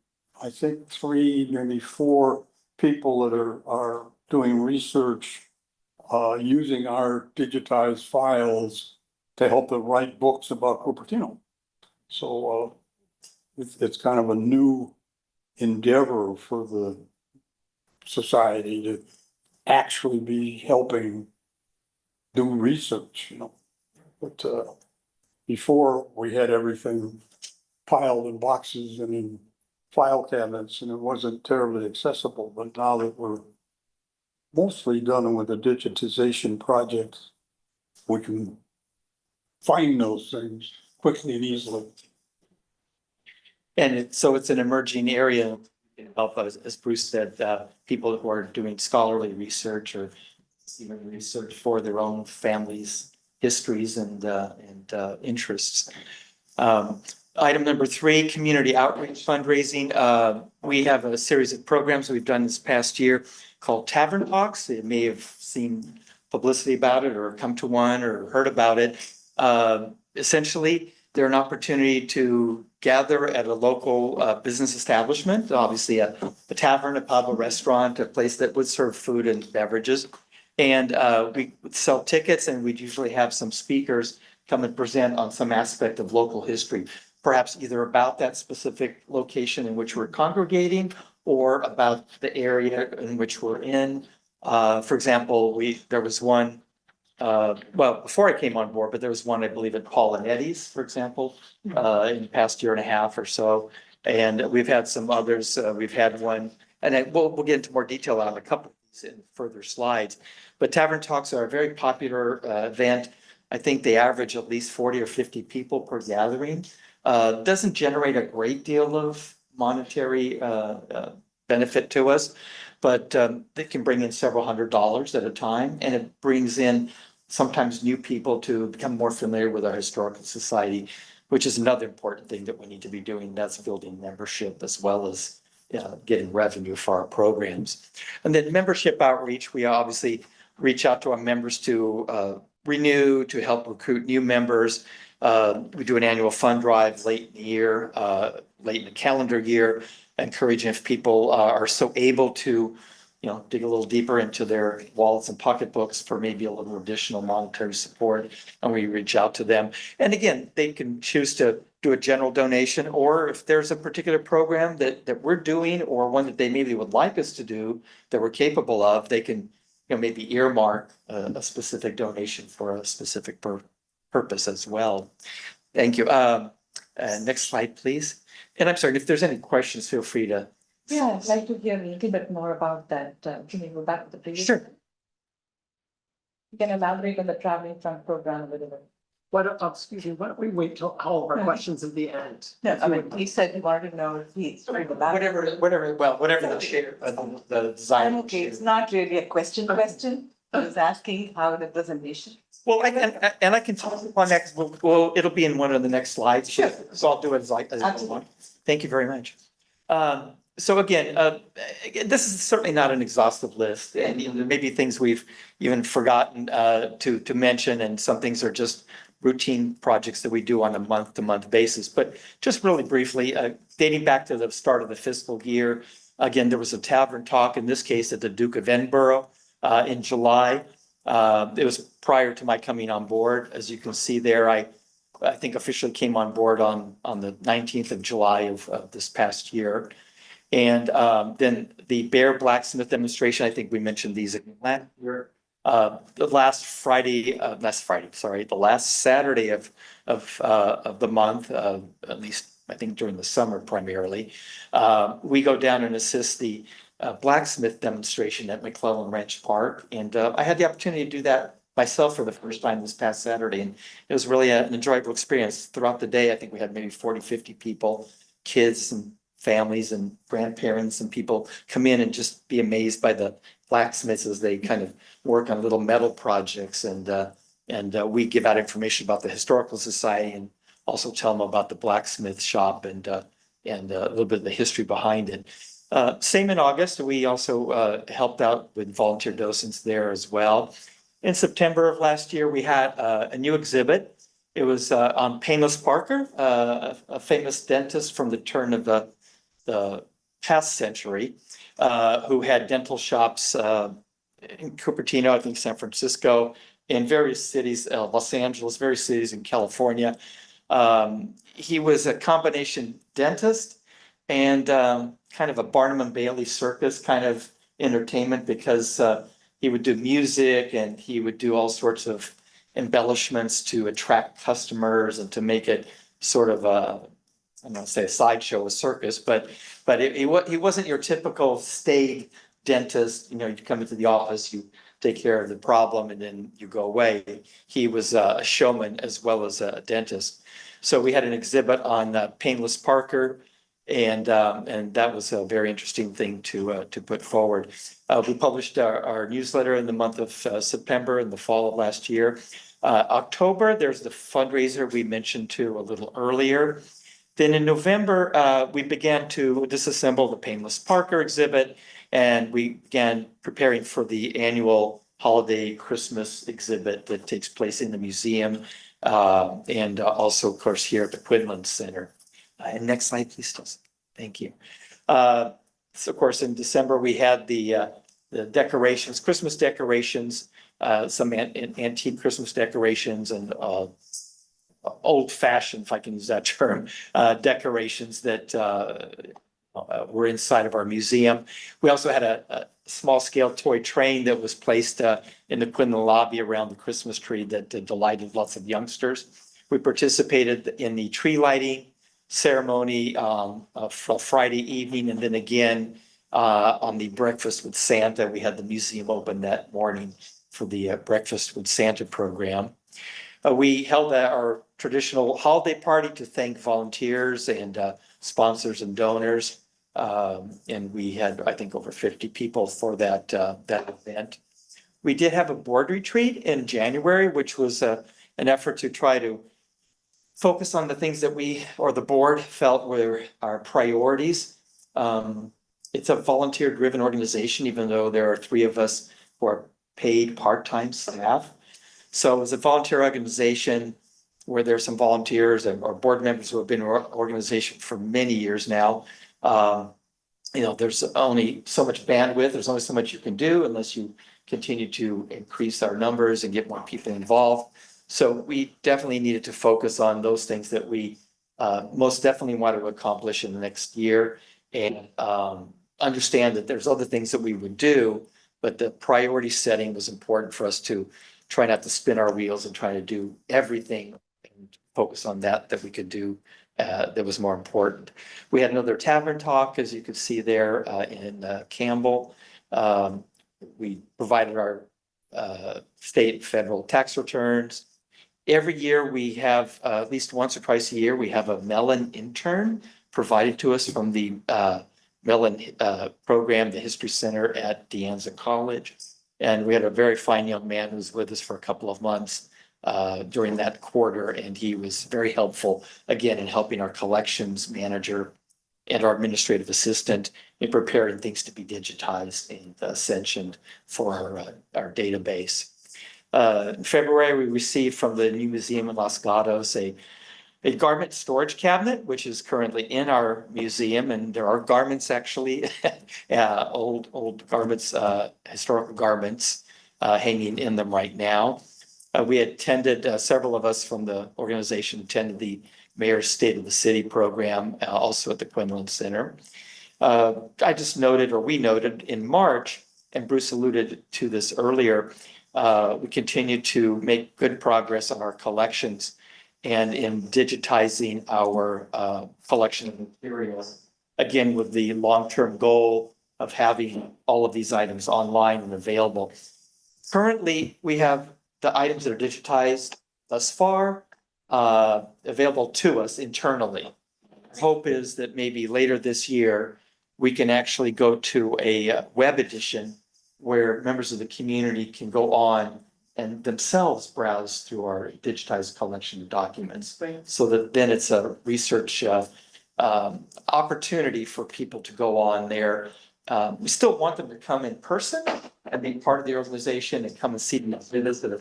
I think, 3, maybe 4 people that are doing research using our digitized files to help them write books about Cupertino. So it's kind of a new endeavor for the society to actually be helping do research, you know. But before we had everything piled in boxes and in file cabinets and it wasn't terribly accessible, but now that we're mostly done with the digitization project, we can find those things quickly and easily. And so it's an emerging area, help us, as Bruce said, people who are doing scholarly research or even research for their own families' histories and interests. Item number 3, community outreach fundraising. We have a series of programs we've done this past year called Tavern Talks. You may have seen publicity about it or come to one or heard about it. Essentially, they're an opportunity to gather at a local business establishment, obviously a tavern, a pub, a restaurant, a place that would serve food and beverages. And we would sell tickets, and we'd usually have some speakers come and present on some aspect of local history, perhaps either about that specific location in which we're congregating or about the area in which we're in. For example, there was one, well, before I came on board, but there was one, I believe, at Paul and Eddie's, for example, in the past year and a half or so. And we've had some others. We've had one, and we'll get into more detail on a couple of these in further slides. But Tavern Talks are a very popular event. I think they average at least 40 or 50 people per gathering. Doesn't generate a great deal of monetary benefit to us, but they can bring in several $100s at a time, and it brings in sometimes new people to become more familiar with our historical society, which is another important thing that we need to be doing. That's building membership as well as getting revenue for our programs. And then membership outreach, we obviously reach out to our members to renew, to help recruit new members. We do an annual fund drive late in the year, late in the calendar year, encouraging if people are so able to, dig a little deeper into their wallets and pocketbooks for maybe a little additional monetary support, and we reach out to them. And again, they can choose to do a general donation, or if there's a particular program that we're doing or one that they maybe would like us to do that we're capable of, they can maybe earmark a specific donation for a specific purpose as well. Thank you. Next slide, please. And I'm sorry, if there's any questions, feel free to. Yeah, I'd like to hear a little bit more about that. Can you go back to the previous? Sure. You can elaborate on the traveling fund program a little bit. Excuse me, why don't we wait till all of our questions at the end? No, I mean, he said he wanted to know if he's. Whatever the share, the design. I'm okay, it's not really a question. I was asking how the presentation. Well, I can talk upon next, well, it'll be in one of the next slides. Sure. So I'll do it as Absolutely. one. Thank you very much. So again, this is certainly not an exhaustive list, and there may be things we've even forgotten to mention, and some things are just routine projects that we do on a month-to-month basis. But just really briefly, dating back to the start of the fiscal year, again, there was a tavern talk, in this case at the Duke of Edinburgh in July. It was prior to my coming on board. As you can see there, I think officially came on board on the 19th of July of this past year. And then the Bear Blacksmith demonstration, I think we mentioned these last year. The last Saturday of the month, at least I think during the summer primarily, we go down and assist the blacksmith demonstration at McClellan Ranch Park. And I had the opportunity to do that myself for the first time this past Saturday. And it was really an enjoyable experience. Throughout the day, I think we had maybe 40, 50 people, kids and families and grandparents and people come in and just be amazed by the blacksmiths as they kind of work on little metal projects. And we give out information about the Historical Society and also tell them about the blacksmith shop and a little bit of the history behind it. Same in August, we also helped out with volunteer docents there as well. In September of last year, we had a new exhibit. It was on Painless Parker, a famous dentist from the turn of the past century, who had dental shops in Cupertino, I think San Francisco, in various cities, Los Angeles, various cities in California. He was a combination dentist and kind of a Barnum and Bailey circus kind of entertainment, because he would do music and he would do all sorts of embellishments to attract customers and to make it sort of I'm not say a sideshow, a circus, but he wasn't your typical staid dentist. You come into the office, you take care of the problem, and then you go away. He was a showman as well as a dentist. So we had an exhibit on Painless Parker, and that was a very interesting thing to put forward. We published our newsletter in the month of September, in the fall of last year. October, there's the fundraiser we mentioned to a little earlier. Then in November, we began to disassemble the Painless Parker exhibit, and we began preparing for the annual holiday Christmas exhibit that takes place in the museum, and also, of course, here at the Quinlan Center. And next slide, please, Stacey. Thank you. So, of course, in December, we had the decorations, Christmas decorations, some antique Christmas decorations, and old-fashioned, if I can use that term, decorations that were inside of our museum. We also had a small-scale toy train that was placed in the Quinlan lobby around the Christmas tree that delighted lots of youngsters. We participated in the tree lighting ceremony for Friday evening, and then again on the Breakfast with Santa. We had the museum open that morning for the Breakfast with Santa program. We held our traditional holiday party to thank volunteers and sponsors and donors. And we had, I think, over 50 people for that event. We did have a board retreat in January, which was an effort to try to focus on the things that we, or the board, felt were our priorities. It's a volunteer-driven organization, even though there are 3 of us who are paid part-time staff. So it was a volunteer organization where there's some volunteers or board members who have been in our organization for many years now. There's only so much bandwidth, there's only so much you can do unless you continue to increase our numbers and get more people involved. So we definitely needed to focus on those things that we most definitely want to accomplish in the next year, and understand that there's other things that we would do but the priority setting was important for us to try not to spin our wheels and try to do everything and focus on that we could do that was more important. We had another tavern talk, as you could see there in Campbell. We provided our state and federal tax returns. Every year we have, at least once or twice a year, we have a Mellon intern provided to us from the Mellon program, the History Center at De Anza College. And we had a very fine young man who was with us for a couple of months during that quarter, and he was very helpful, again, in helping our collections manager and our administrative assistant in preparing things to be digitized and ascensioned for our database. In February, we received from the new museum in Los Gatos a garment storage cabinet, which is currently in our museum, and there are garments actually, old garments, historical garments hanging in them right now. We attended, several of us from the organization attended the Mayor's State of the City program, also at the Quinlan Center. I just noted, or we noted in March, and Bruce alluded to this earlier, we continue to make good progress on our collections and in digitizing our collection of materials. Again, with the long-term goal of having all of these items online and available. Currently, we have the items that are digitized thus far available to us internally. Hope is that maybe later this year, we can actually go to a web edition where members of the community can go on and themselves browse through our digitized collection of documents. So that then it's a research opportunity for people to go on there. We still want them to come in person and be part of the organization and come and see the exhibits that are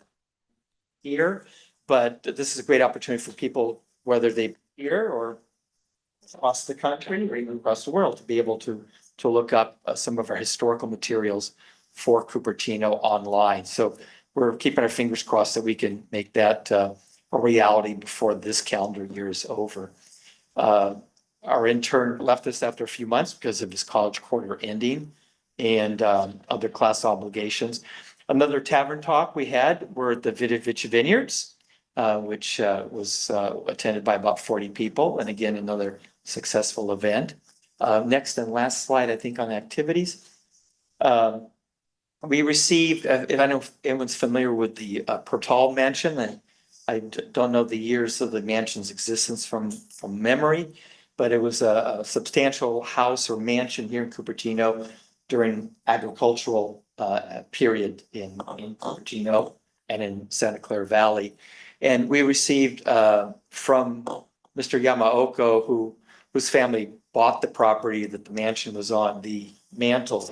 here. But this is a great opportunity for people, whether they here or across the country or even across the world, to be able to look up some of our historical materials for Cupertino online. So we're keeping our fingers crossed that we can make that a reality before this calendar year is over. Our intern left us after a few months because of his college quarter ending and other class obligations. Another tavern talk we had were at the Vidovich Vineyards, which was attended by about 40 people. And again, another successful event. Next and last slide, I think, on activities. We received, if I know if anyone's familiar with the Portal Mansion, and I don't know the years of the mansion's existence from memory, but it was a substantial house or mansion here in Cupertino during agricultural period in Cupertino and in Santa Clara Valley. And we received from Mr. Yamaoka, whose family bought the property that the mansion was on, the mantles,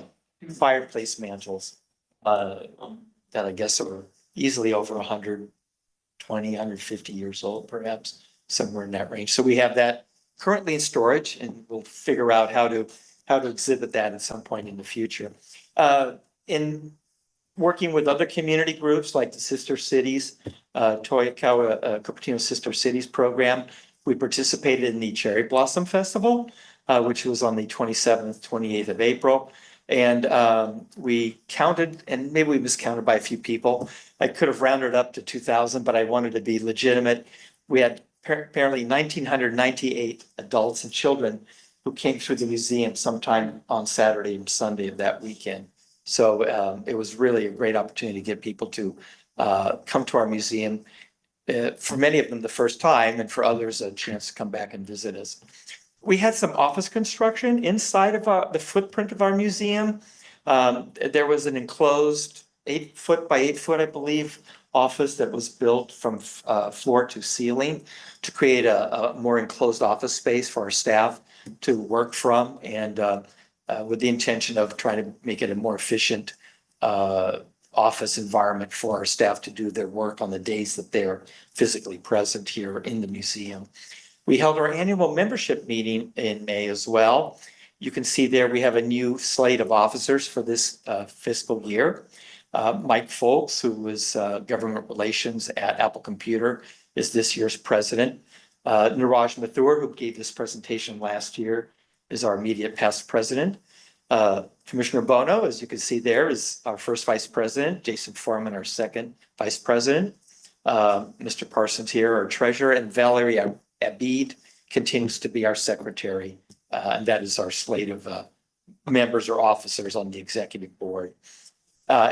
fireplace mantles, that I guess are easily over 120, 150 years old, perhaps, somewhere in that range. So we have that currently in storage, and we'll figure out how to exhibit that at some point in the future. In working with other community groups like the Sister Cities, Toyokawa Cupertino Sister Cities program, we participated in the Cherry Blossom Festival, which was on the 27th, 28th of April. And we counted, and maybe we miscounted by a few people. I could have rounded up to 2,000, but I wanted to be legitimate. We had apparently 1,998 adults and children who came through the museum sometime on Saturday and Sunday of that weekend. So it was really a great opportunity to get people to come to our museum. For many of them, the first time, and for others, a chance to come back and visit us. We had some office construction inside of the footprint of our museum. There was an enclosed 8 foot by 8 foot, I believe, office that was built from floor to ceiling to create a more enclosed office space for our staff to work from, and with the intention of trying to make it a more efficient office environment for our staff to do their work on the days that they're physically present here in the museum. We held our annual membership meeting in May as well. You can see there we have a new slate of officers for this fiscal year. Mike Folks, who was government relations at Apple Computer, is this year's president. Niraj Mathur, who gave this presentation last year, is our immediate past president. Commissioner Bono, as you can see there, is our first vice president, Jason Foreman, our second vice president. Mr. Parsons here, our treasurer, and Valerie Abid continues to be our secretary. And that is our slate of members or officers on the executive board.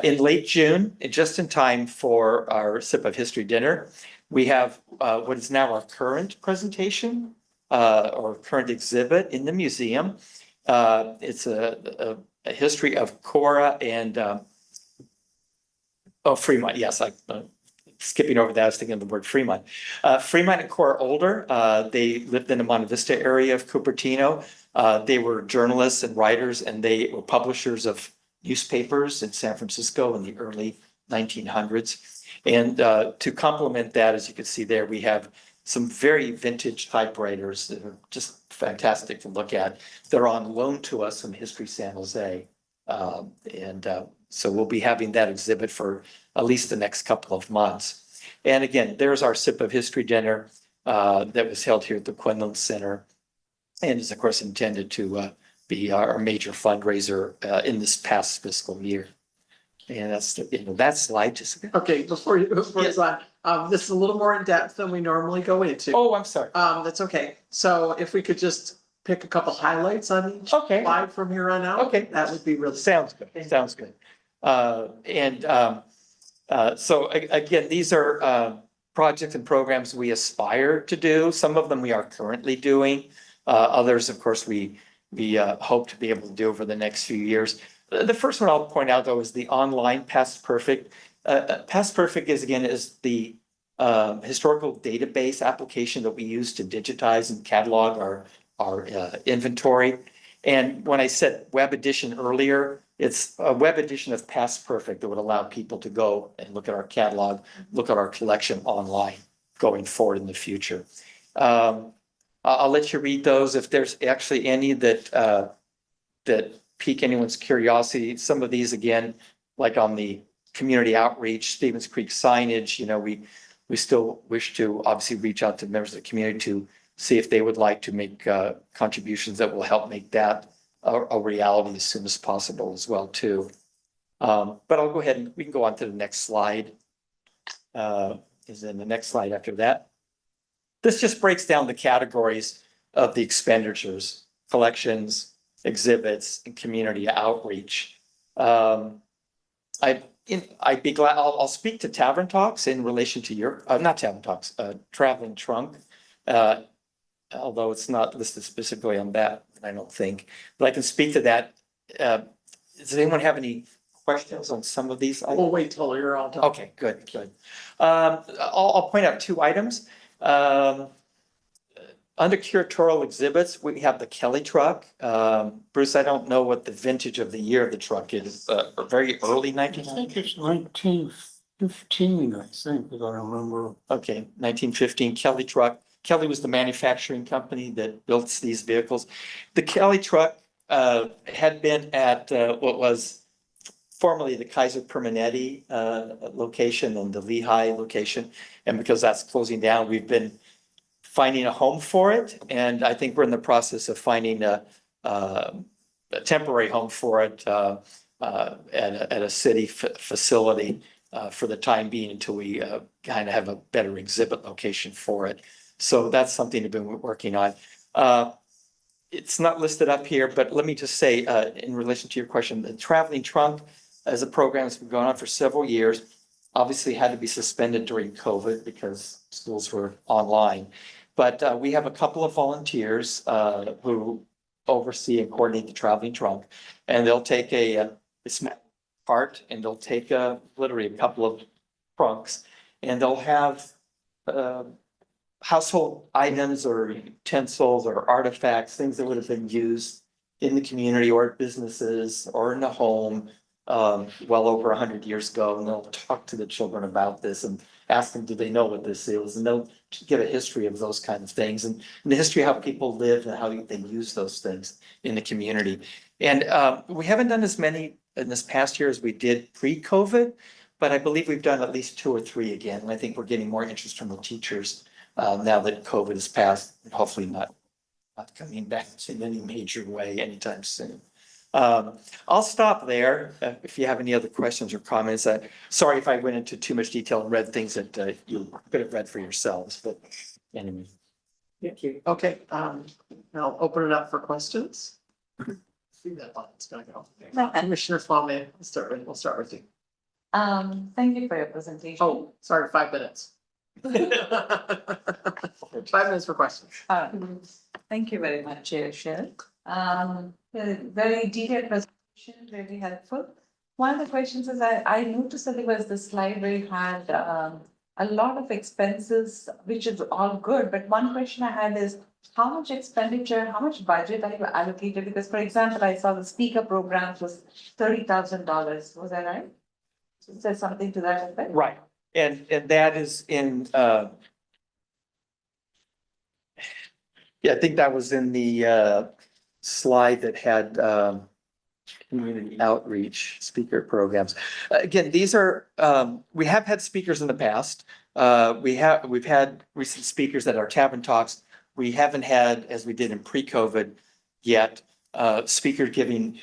In late June, just in time for our Sip of History dinner, we have what is now our current presentation or current exhibit in the museum. It's a history of Cora and Fremont. Yes, skipping over that, I was thinking of the word Fremont. Fremont and Cora Older, they lived in the Monte Vista area of Cupertino. They were journalists and writers, and they were publishers of newspapers in San Francisco in the early 1900s. And to complement that, as you can see there, we have some very vintage typewriters that are just fantastic to look at. They're on loan to us from History San Jose. So we'll be having that exhibit for at least the next couple of months. And again, there's our Sip of History dinner that was held here at the Quinlan Center, and is of course intended to be our major fundraiser in this past fiscal year. And that's that slide. Just Okay, before you on, this is a little more in depth than we normally go into. oh, I'm sorry. That's okay. So if we could just pick a couple highlights on each Okay. slide from here on out. Okay. That would be really. Sounds good. Sounds good. So again, these are projects and programs we aspire to do. Some of them we are currently doing. Others, of course, we hope to be able to do over the next few years. The first one I'll point out, though, is the online Past Perfect. Past Perfect is the historical database application that we use to digitize and catalog our inventory. And when I said web edition earlier, it's a web edition of Past Perfect that would allow people to go and look at our catalog, look at our collection online going forward in the future. I'll let you read those if there's actually any that pique anyone's curiosity. Some of these, again, like on the community outreach, Stevens Creek signage, we still wish to obviously reach out to members of the community to see if they would like to make contributions that will help make that a reality as soon as possible as well too. But I'll go ahead and we can go on to the next slide. Is in the next slide after that. This just breaks down the categories of the expenditures: collections, exhibits, and community outreach. I'd be glad, I'll speak to Tavern Talks in relation to your, not Tavern Talks, Traveling Trunk. Although it's not listed specifically on that, I don't think, but I can speak to that. Does anyone have any questions on some of these? We'll wait till you're all done. Okay, good. I'll point out two items. Under curatorial exhibits, we have the Kelly truck. Bruce, I don't know what the vintage of the year of the truck is, very early I think 1900s. it's 1915, I think, if I remember. Okay, 1915 Kelly truck. Kelly was the manufacturing company that built these vehicles. The Kelly truck had been at what was formerly the Kaiser Permanente location and the Lehigh location. And because that's closing down, we've been finding a home for it. And I think we're in the process of finding a temporary home for it at a city facility for the time being until we kind of have a better exhibit location for it. So that's something we've been working on. It's not listed up here, but let me just say, in relation to your question, the Traveling Trunk as a program has been going on for several years, obviously had to be suspended during COVID because schools were online. But we have a couple of volunteers who oversee and coordinate the Traveling Trunk, and they'll take a small cart and they'll take literally a couple of trunks, and they'll have household items or utensils or artifacts, things that would have been used in the community or businesses or in a home well over 100 years ago. And they'll talk to the children about this and ask them, do they know what this is? And they'll give a history of those kind of things and the history of how people lived and how they use those things in the community. And we haven't done as many in this past year as we did pre-COVID, but I believe we've done at least 2 or 3 again. And I think we're getting more interest from the teachers now that COVID has passed, and hopefully not coming back in any major way anytime soon. I'll stop there. If you have any other questions or comments, sorry if I went into too much detail and read things that you could have read for yourselves, but anyway. Thank you. Okay, I'll open it up for questions. See that button's gonna go. Commissioner Swamy, we'll start with you. Thank you for your presentation. Oh, sorry, 5 minutes. 5 minutes for questions. Thank you very much, Chair Shell. Very detailed presentation, really helpful. One of the questions is I noticed that there was the slide where you had a lot of expenses, which is all good, but one question I had is how much expenditure, how much budget are you allocated? Because for example, I saw the speaker programs was $30,000, was that right? Is there something to that effect? Right, and that is in, yeah, I think that was in the slide that had community outreach speaker programs. Again, these are, we have had speakers in the past. We've had recent speakers at our tavern talks. We haven't had, as we did in pre-COVID yet, speakers giving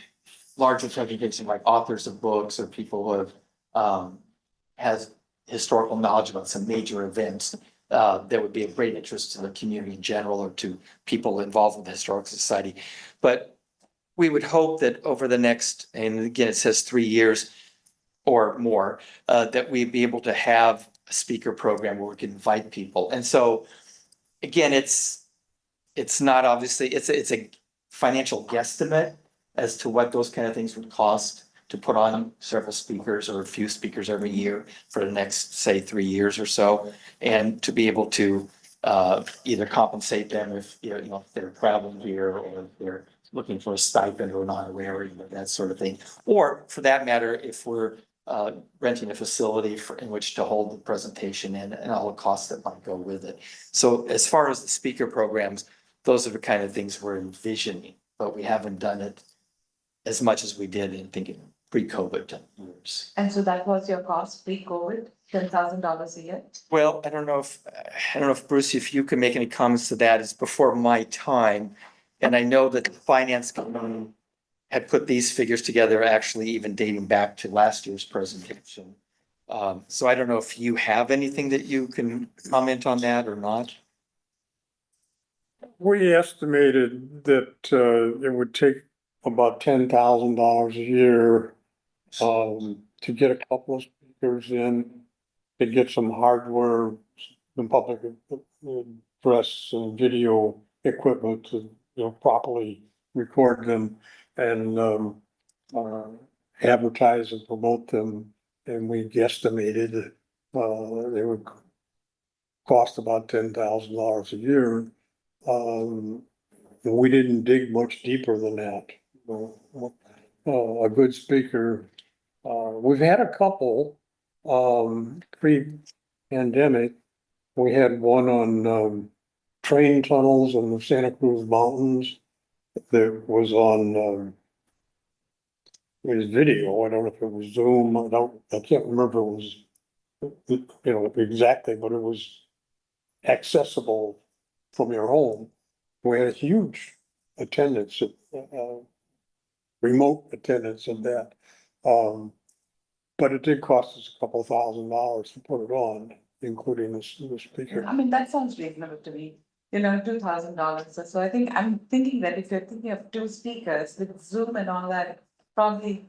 larger presentations like authors of books or people who have has historical knowledge about some major events that would be of great interest to the community in general or to people involved with the Historical Society. But we would hope that over the next, and again, it says 3 years or more, that we'd be able to have a speaker program where we can invite people. And so, again, it's not obviously, it's a financial guesstimate as to what those kind of things would cost to put on several speakers or a few speakers every year for the next, say, 3 years or so. And to be able to either compensate them if, if they're traveling here or if they're looking for a stipend or an honorarium or that sort of thing. Or for that matter, if we're renting a facility in which to hold the presentation and all the costs that might go with it. So as far as the speaker programs, those are the kind of things we're envisioning, but we haven't done it as much as we did in thinking pre-COVID years. And so that was your cost pre-COVID, $10,000 a year? Well, I don't know if Bruce, if you can make any comments to that. It's before my time. And I know that the finance committee had put these figures together, actually even dating back to last year's presentation. So I don't know if you have anything that you can comment on that or not. We estimated that it would take about $10,000 a year to get a couple of speakers in, to get some hardware, some public press and video equipment to, properly record them and advertise and promote them. And we guesstimated they would cost about $10,000 a year. We didn't dig much deeper than that. A good speaker, we've had a couple, pre-pandemic. We had one on, train tunnels in the Santa Cruz Mountains that was on, it was video. I don't know if it was Zoom. I can't remember it was, exactly, but it was accessible from your home. We had a huge attendance, remote attendance of that. But it did cost us a couple $1,000 to put it on, including the speaker. I mean, that sounds reasonable to me, $2,000. So I think, I'm thinking that if you're thinking of 2 speakers with Zoom and all that, probably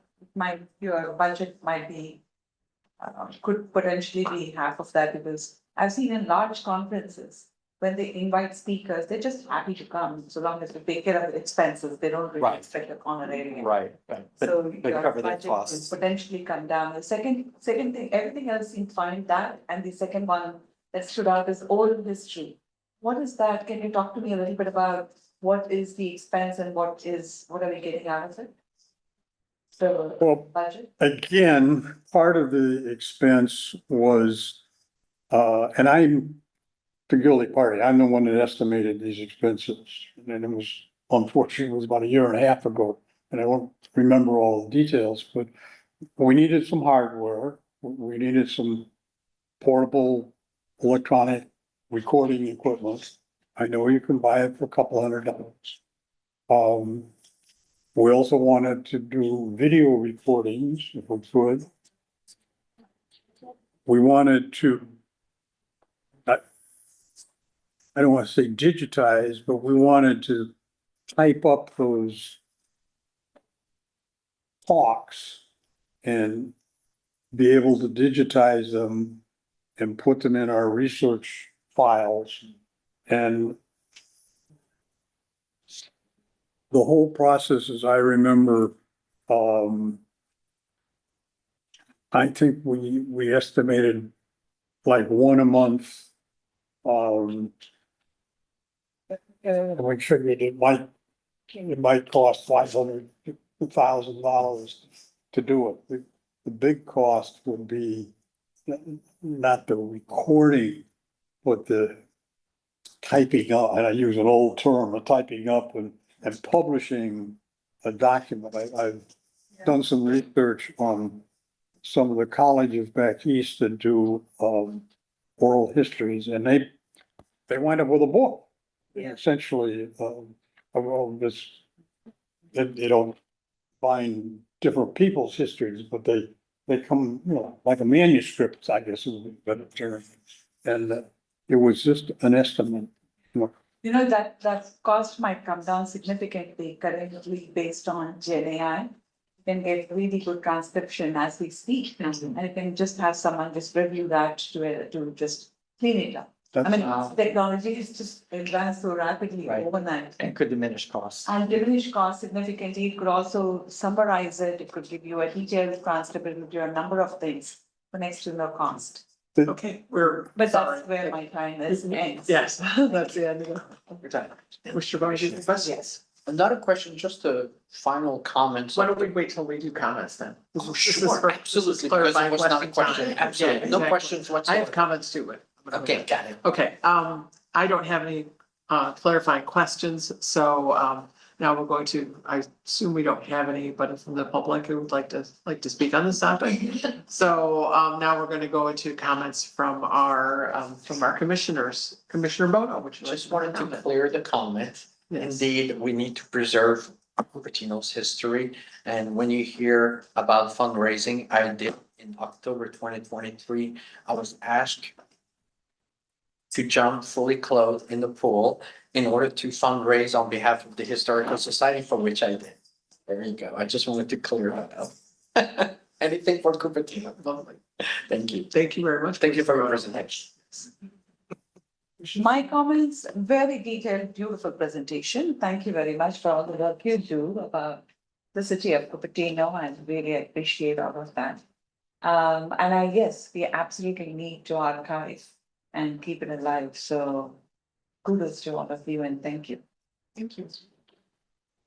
your budget might be, could potentially be half of that, because I've seen in large conferences, when they invite speakers, they're just happy to come, so long as they take care of the expenses, they don't really Right. expect an honorarium. Right. So But your cover the budget costs. will potentially come down. The second thing, everything else seems fine, that, and the second one that stood out is oral history. What is that? Can you talk to me a little bit about what is the expense and what are we getting out of it? The Well, budget? again, part of the expense was, and I'm the guilty party. I'm the one that estimated these expenses. And it was, unfortunately, it was about 1.5 years ago. And I won't remember all the details, but we needed some hardware. We needed some portable electronic recording equipment. I know you can buy it for a couple $100. We also wanted to do video recordings if we could. We wanted to. I don't want to say digitize, but we wanted to type up those talks and be able to digitize them and put them in our research files. And the whole process, as I remember, I think we estimated like one a month. And we figured it might cost $500,000 to do it. The big cost would be not the recording, but the typing up, and I use an old term, the typing up and publishing a document. I've done some research on some of the colleges back east that do oral histories, and they wind up with a book. Essentially, of this, they don't find different people's histories, but they come, you know, like a manuscript, I guess is a better term. And it was just an estimate. You know, that cost might come down significantly currently based on GenAI. You can get really good transcription as we speak, and you can just have someone just review that to just clean it up. I mean, technology is just advanced so rapidly Right. overnight. And could diminish costs. And diminish cost significantly. It could also summarize it. It could give you a detailed transcript. It would do a number of things for next to no cost. Okay, we're. But sorry. that's where my time is ends. Yes, that's the end of your time. Mr. Bonner, questions? Another question, just a final comment. Why don't we wait till we do comments then? Oh, This is sure, for- absolutely, this is because it clarifying was not a question, time. absolutely, Yeah, no exactly. questions I whatsoever. have comments too, but. Okay, got it. Okay, I don't have any clarifying questions, so now we're going to, I assume we don't have any, but from the public who would like to speak on this topic. So now we're gonna go into comments from our commissioners. Commissioner Bono, which is. Just wanted to clear the comment. Yes. Indeed, we need to preserve Cupertino's history. And when you hear about fundraising, I did in October 2023, I was asked to jump fully clothed in the pool in order to fundraise on behalf of the Historical Society, for which I did. There you go. I just wanted to clear that up. Anything for Cupertino. Lovely. Thank you. Thank you very much. Thank you for your presentation. My comments, very detailed, beautiful presentation. Thank you very much for all the work you do about the city of Cupertino, and really appreciate all of that. And yes, we absolutely need to archive and keep it alive. So kudos to all of you and thank you. Thank you.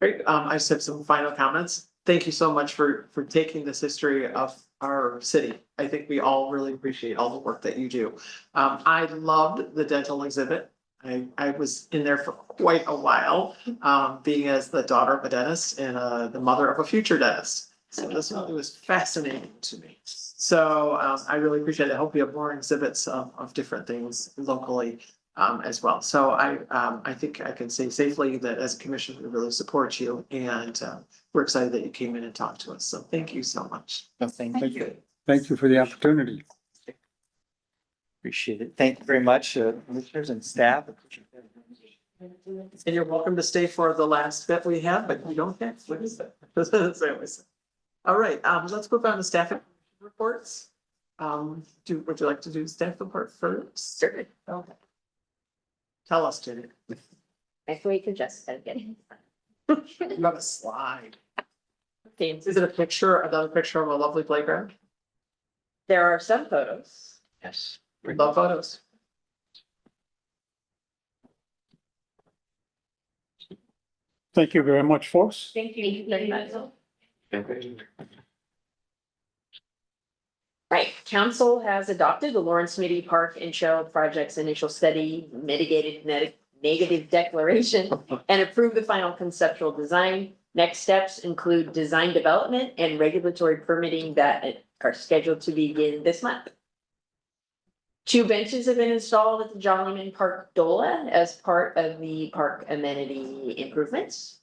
Great, I just have some final comments. Thank you so much for taking this history of our city. I think we all really appreciate all the work that you do. I loved the dental exhibit. I was in there for quite a while, being as the daughter of a dentist and the mother of a future dentist. So this really was fascinating to me. So I really appreciate it. I hope we have more exhibits of different things locally as well. So I think I can say safely that as a commission, we really support you, and we're excited that you came in and talked to us. So thank you so much. Thank you. Thank you for the opportunity. Appreciate it. Thank you very much, commissioners and staff. And you're welcome to stay for the last bit we have, but you don't have. What is that? That's what I always say. All right, let's move on to staff reports. Would you like to do staff report first? Certainly. Okay. Tell us, Jenny. Nice way to just again. You have a slide. Okay, Is it another picture of a lovely playground? there are some photos. Yes. Love photos. Thank you very much, folks. Thank you very much. Right, council has adopted the Lawrence Mitty Park and Trail Project's initial study mitigated negative declaration and approved the final conceptual design. Next steps include design development and regulatory permitting that are scheduled to begin this month. 2 benches have been installed at the Jollyman Park DOLA as part of the park amenity improvements.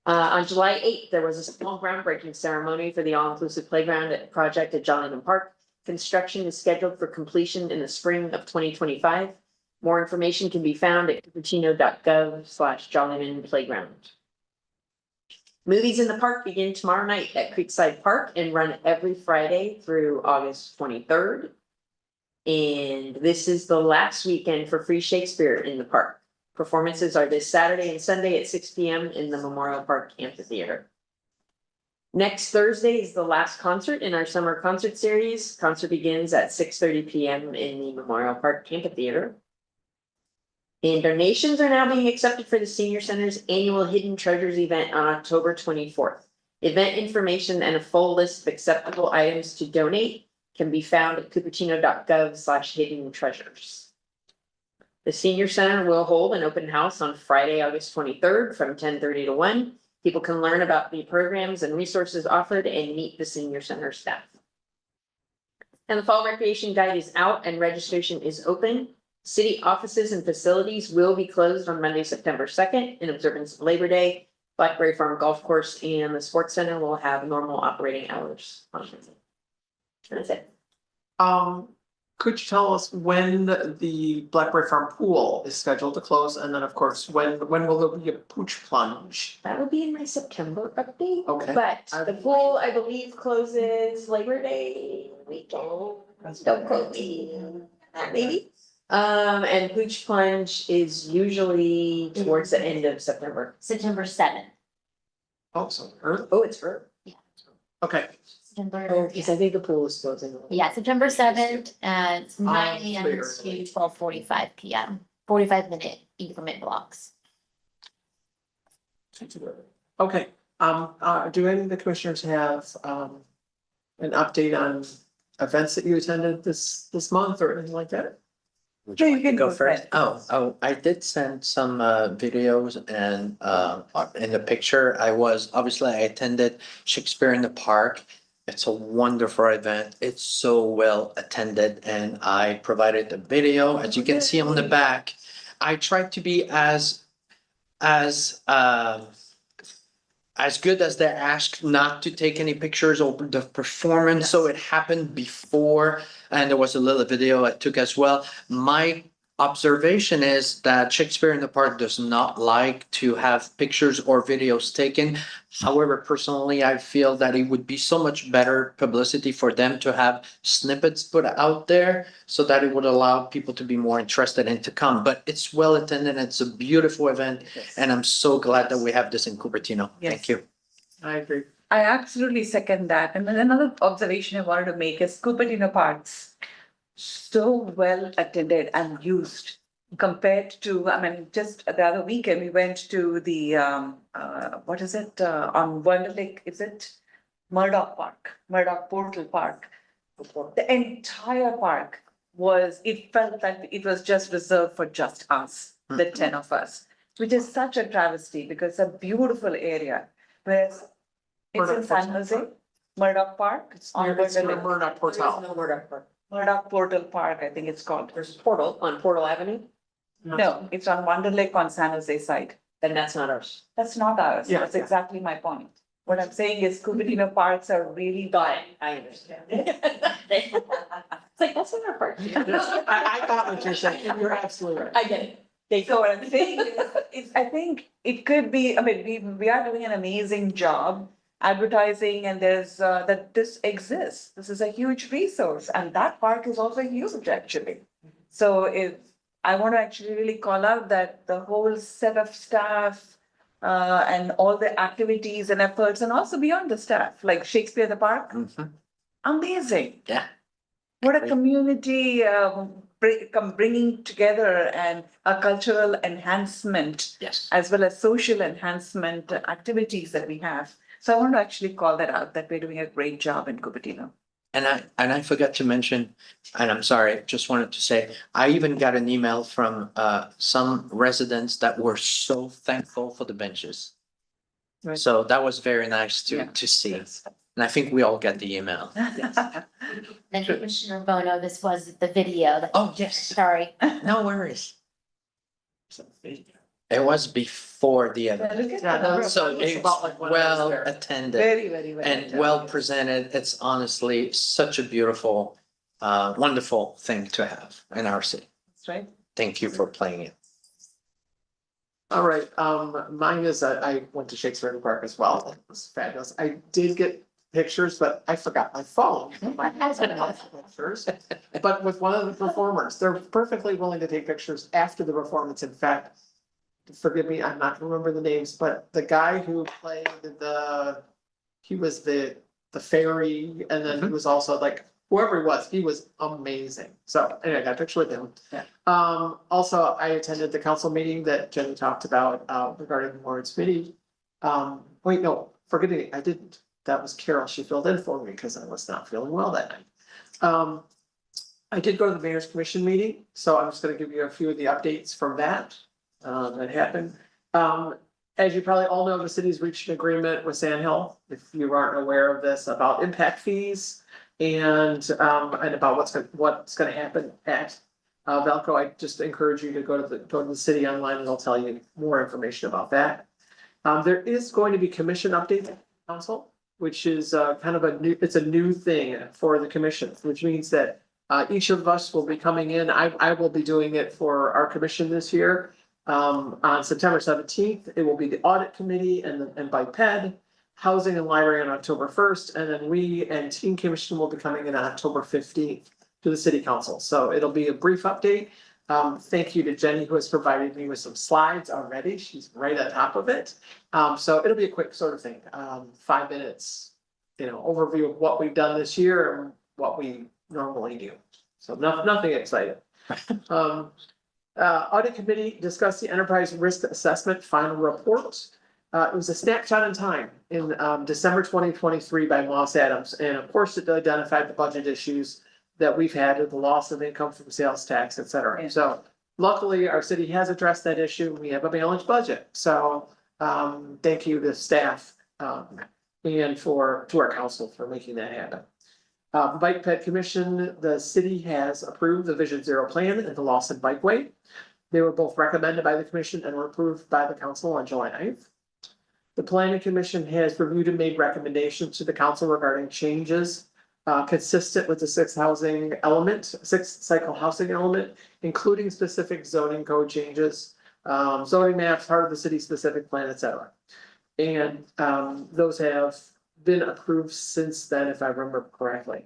On July eighth, there was a small groundbreaking ceremony for the all-inclusive playground project at Jolleyman Park. Construction is scheduled for completion in the spring of 2025. More information can be found at cupertino.gov/Jolleyman Playground. Movies in the Park begin tomorrow night at Creekside Park and run every Friday through August 23rd. And this is the last weekend for free Shakespeare in the park. Performances are this Saturday and Sunday at 6 p.m. in the Memorial Park Amphitheater. Next Thursday is the last concert in our summer concert series. Concert begins at 6:30 p.m. in the Memorial Park Amphitheater. And donations are now being accepted for the Senior Center's annual Hidden Treasures event on October 24th. Event information and a full list of acceptable items to donate can be found at cupertino.gov/hidden treasures. The Senior Center will hold an open house on Friday, August 23rd from 10:30 to 1. People can learn about the programs and resources offered and meet the Senior Center staff. And the Fall Recreation Guide is out and registration is open. City offices and facilities will be closed on Monday, September 2nd in observance of Labor Day. Blackberry Farm Golf Course and the Sports Center will have normal operating hours. That's it. Could you tell us when the Blackberry Farm pool is scheduled to close? And then, of course, when will there be a pooch plunge? That will be in my September update. Okay. But the pool, I believe, closes Labor Day weekend. Don't quote me, maybe. And Pooch Plunge is usually towards the end of September. September 7th. Oh, so early. Oh, it's for. Okay. September, Oh, because I think the pool is closing. yeah, September 7th at 9 Oh, AM clear. to 12:45 PM, 45-minute increment blocks. Okay, do any of the commissioners have, an update on events that you attended this month or anything like that? Would No, you you like to can go go first? first. Oh, I did send some videos and in the picture, obviously I attended Shakespeare in the Park. It's a wonderful event. It's so well attended and I provided the video, as you can see on the back. I tried to be as good as they asked not to take any pictures of the performance, so it happened before, and there was a little video I took as well. My observation is that Shakespeare in the Park does not like to have pictures or videos taken. However, personally, I feel that it would be so much better publicity for them to have snippets put out there so that it would allow people to be more interested and to come. But it's well attended, and it's a beautiful event, and I'm so glad that we have this in Cupertino. Thank Yes. you. I agree. I absolutely second that. And then another observation I wanted to make is Cupertino Parks so well attended and used compared to, I mean, just the other weekend, we went to the, what is it, on Wonder Lake, is it? Murdoch Portal Park. The entire park it felt like it was just reserved for just us, the 10 of us, which is such a travesty because it's a beautiful area. Whereas it's in Murdoch San Portal Jose, Park? Murdoch Park. It's on near Wonder Lake. Murdoch Portal. No Murdoch Park. Murdoch Portal Park, I think it's called. There's Portal on Portal Avenue, No, it's on Wonder Lake on San Jose side. then that's not ours. That's not ours. Yeah. That's exactly my point. What I'm saying is Cupertino parks are really. Got it, I understand. It's like, that's not our park. I got what you're saying, and you're absolutely right. I get it. So what I'm saying is, I think it could be, I mean, we are doing an amazing job advertising and there's, that this exists. This is a huge resource and that park is also huge actually. So I want to actually really call out that the whole set of staff and all the activities and efforts and also beyond the staff, like Shakespeare in the Park, Mhm. amazing. Yeah. What a Great. community bringing together and a cultural enhancement Yes. as well as social enhancement activities that we have. So I want to actually call that out, that we're doing a great job in Cupertino. And I forgot to mention, and I'm sorry, just wanted to say, I even got an email from some residents that were so thankful for the benches. Right. So that was very nice Yeah. to see. And I think we all get the email. Then Commissioner Bono, this was the video that, Oh, yes. sorry. No worries. It was before the other. Look at Yeah, the number those- of So It's it's about like when I was well there. attended Very, very, very. and well presented. It's honestly such a beautiful, wonderful thing to have in our city. That's right. Thank you for playing it. All right, mine is, I went to Shakespeare in the Park as well. It was fabulous. I did get pictures, but I forgot my phone. My husband has pictures. But with one of the performers, they're perfectly willing to take pictures after the performance. In fact, forgive me, I'm not gonna remember the names, but the guy who played he was the fairy, and then he was also like, whoever he was amazing. So anyway, I got a picture with him. Yeah. Also, I attended the council meeting that Jenny talked about, regarding the Lawrence Committee. Wait, no, forgetting it, I didn't. That was Carol. She filled in for me because I was not feeling well that night. I did go to the Mayor's Commission meeting, so I'm just gonna give you a few of the updates from that, that happened. As you probably all know, the city's reached an agreement with Sandhill, if you aren't aware of this, about impact fees. And about what's gonna happen at Velco. I just encourage you to go to the city online, and it'll tell you more information about that. There is going to be commission update at council, which is kind of it's a new thing for the commission, which means that each of us will be coming in. I will be doing it for our commission this year. On September 17th, it will be the audit committee and BIPED, housing and library on October 1st, and then we and teen commission will be coming in on October 15th to the city council. So it'll be a brief update. Thank you to Jenny, who has provided me with some slides already. She's right on top of it. So it'll be a quick sort of thing, 5 minutes, overview of what we've done this year and what we normally do. So nothing exciting. Audit committee discussed the enterprise risk assessment final report. It was a snapshot in time in December 2023 by Moss Adams, and of course it identified the budget issues that we've had with the loss of income from sales tax, et cetera. Yeah. So luckily, our city has addressed that issue. We have a balanced budget. So thank you to staff and to our council for making that happen. Bike Ped Commission, the city has approved the Vision Zero plan and the Lawson Bikeway. They were both recommended by the commission and were approved by the council on July 9th. The planning commission has reviewed and made recommendations to the council regarding changes consistent with the sixth cycle housing element, including specific zoning code changes, zoning maps, part of the city specific plan, et cetera. And those have been approved since then, if I remember correctly.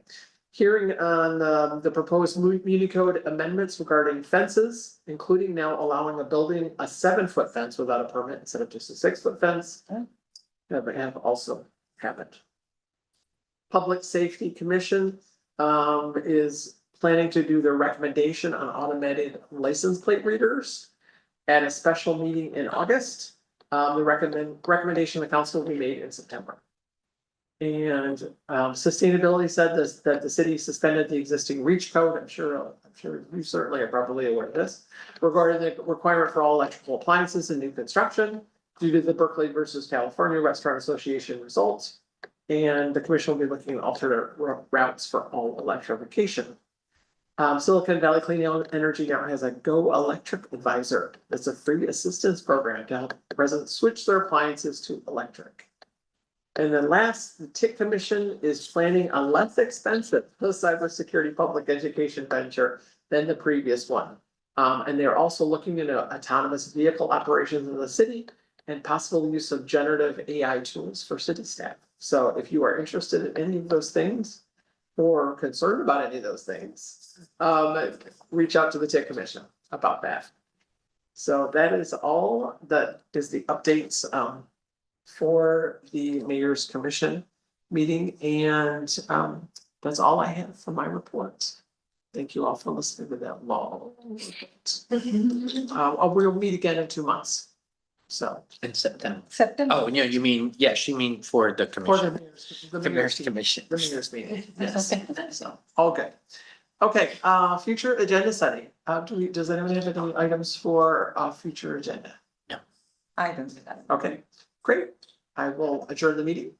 Hearing on the proposed muni code amendments regarding fences, including now allowing a building a 7-foot fence without a permit instead of just a 6-foot fence, have also happened. Public Safety Commission is planning to do their recommendation on automated license plate readers at a special meeting in August. The recommendation of the council will be made in September. And sustainability said that the city suspended the existing REACH code. I'm sure you certainly are probably aware of this, regarding the requirement for all electrical appliances in new construction due to the Berkeley versus California Restaurant Association results. And the commission will be looking at alternate routes for all electrification. Silicon Valley Clean Energy now has a Go Electric Advisor. That's a free assistance program to help residents switch their appliances to electric. And then last, the TIC Commission is planning a less expensive cybersecurity public education venture than the previous one. And they're also looking into autonomous vehicle operations in the city and possible use of generative AI tools for city staff. So if you are interested in any of those things or concerned about any of those things, reach out to the TIC Commission about that. So that is all that is the updates for the Mayor's Commission meeting, and that's all I have for my report. Thank you all for listening to that long report. We'll meet again in 2 months. So In September. September. Oh, yeah, you mean for the for commission, the Mayor's meeting. Commission. The Mayor's meeting, yes. So, all good. Okay, future agenda setting. Does anyone have any items for future agenda? I don't see that. Okay, great. I will adjourn the meeting.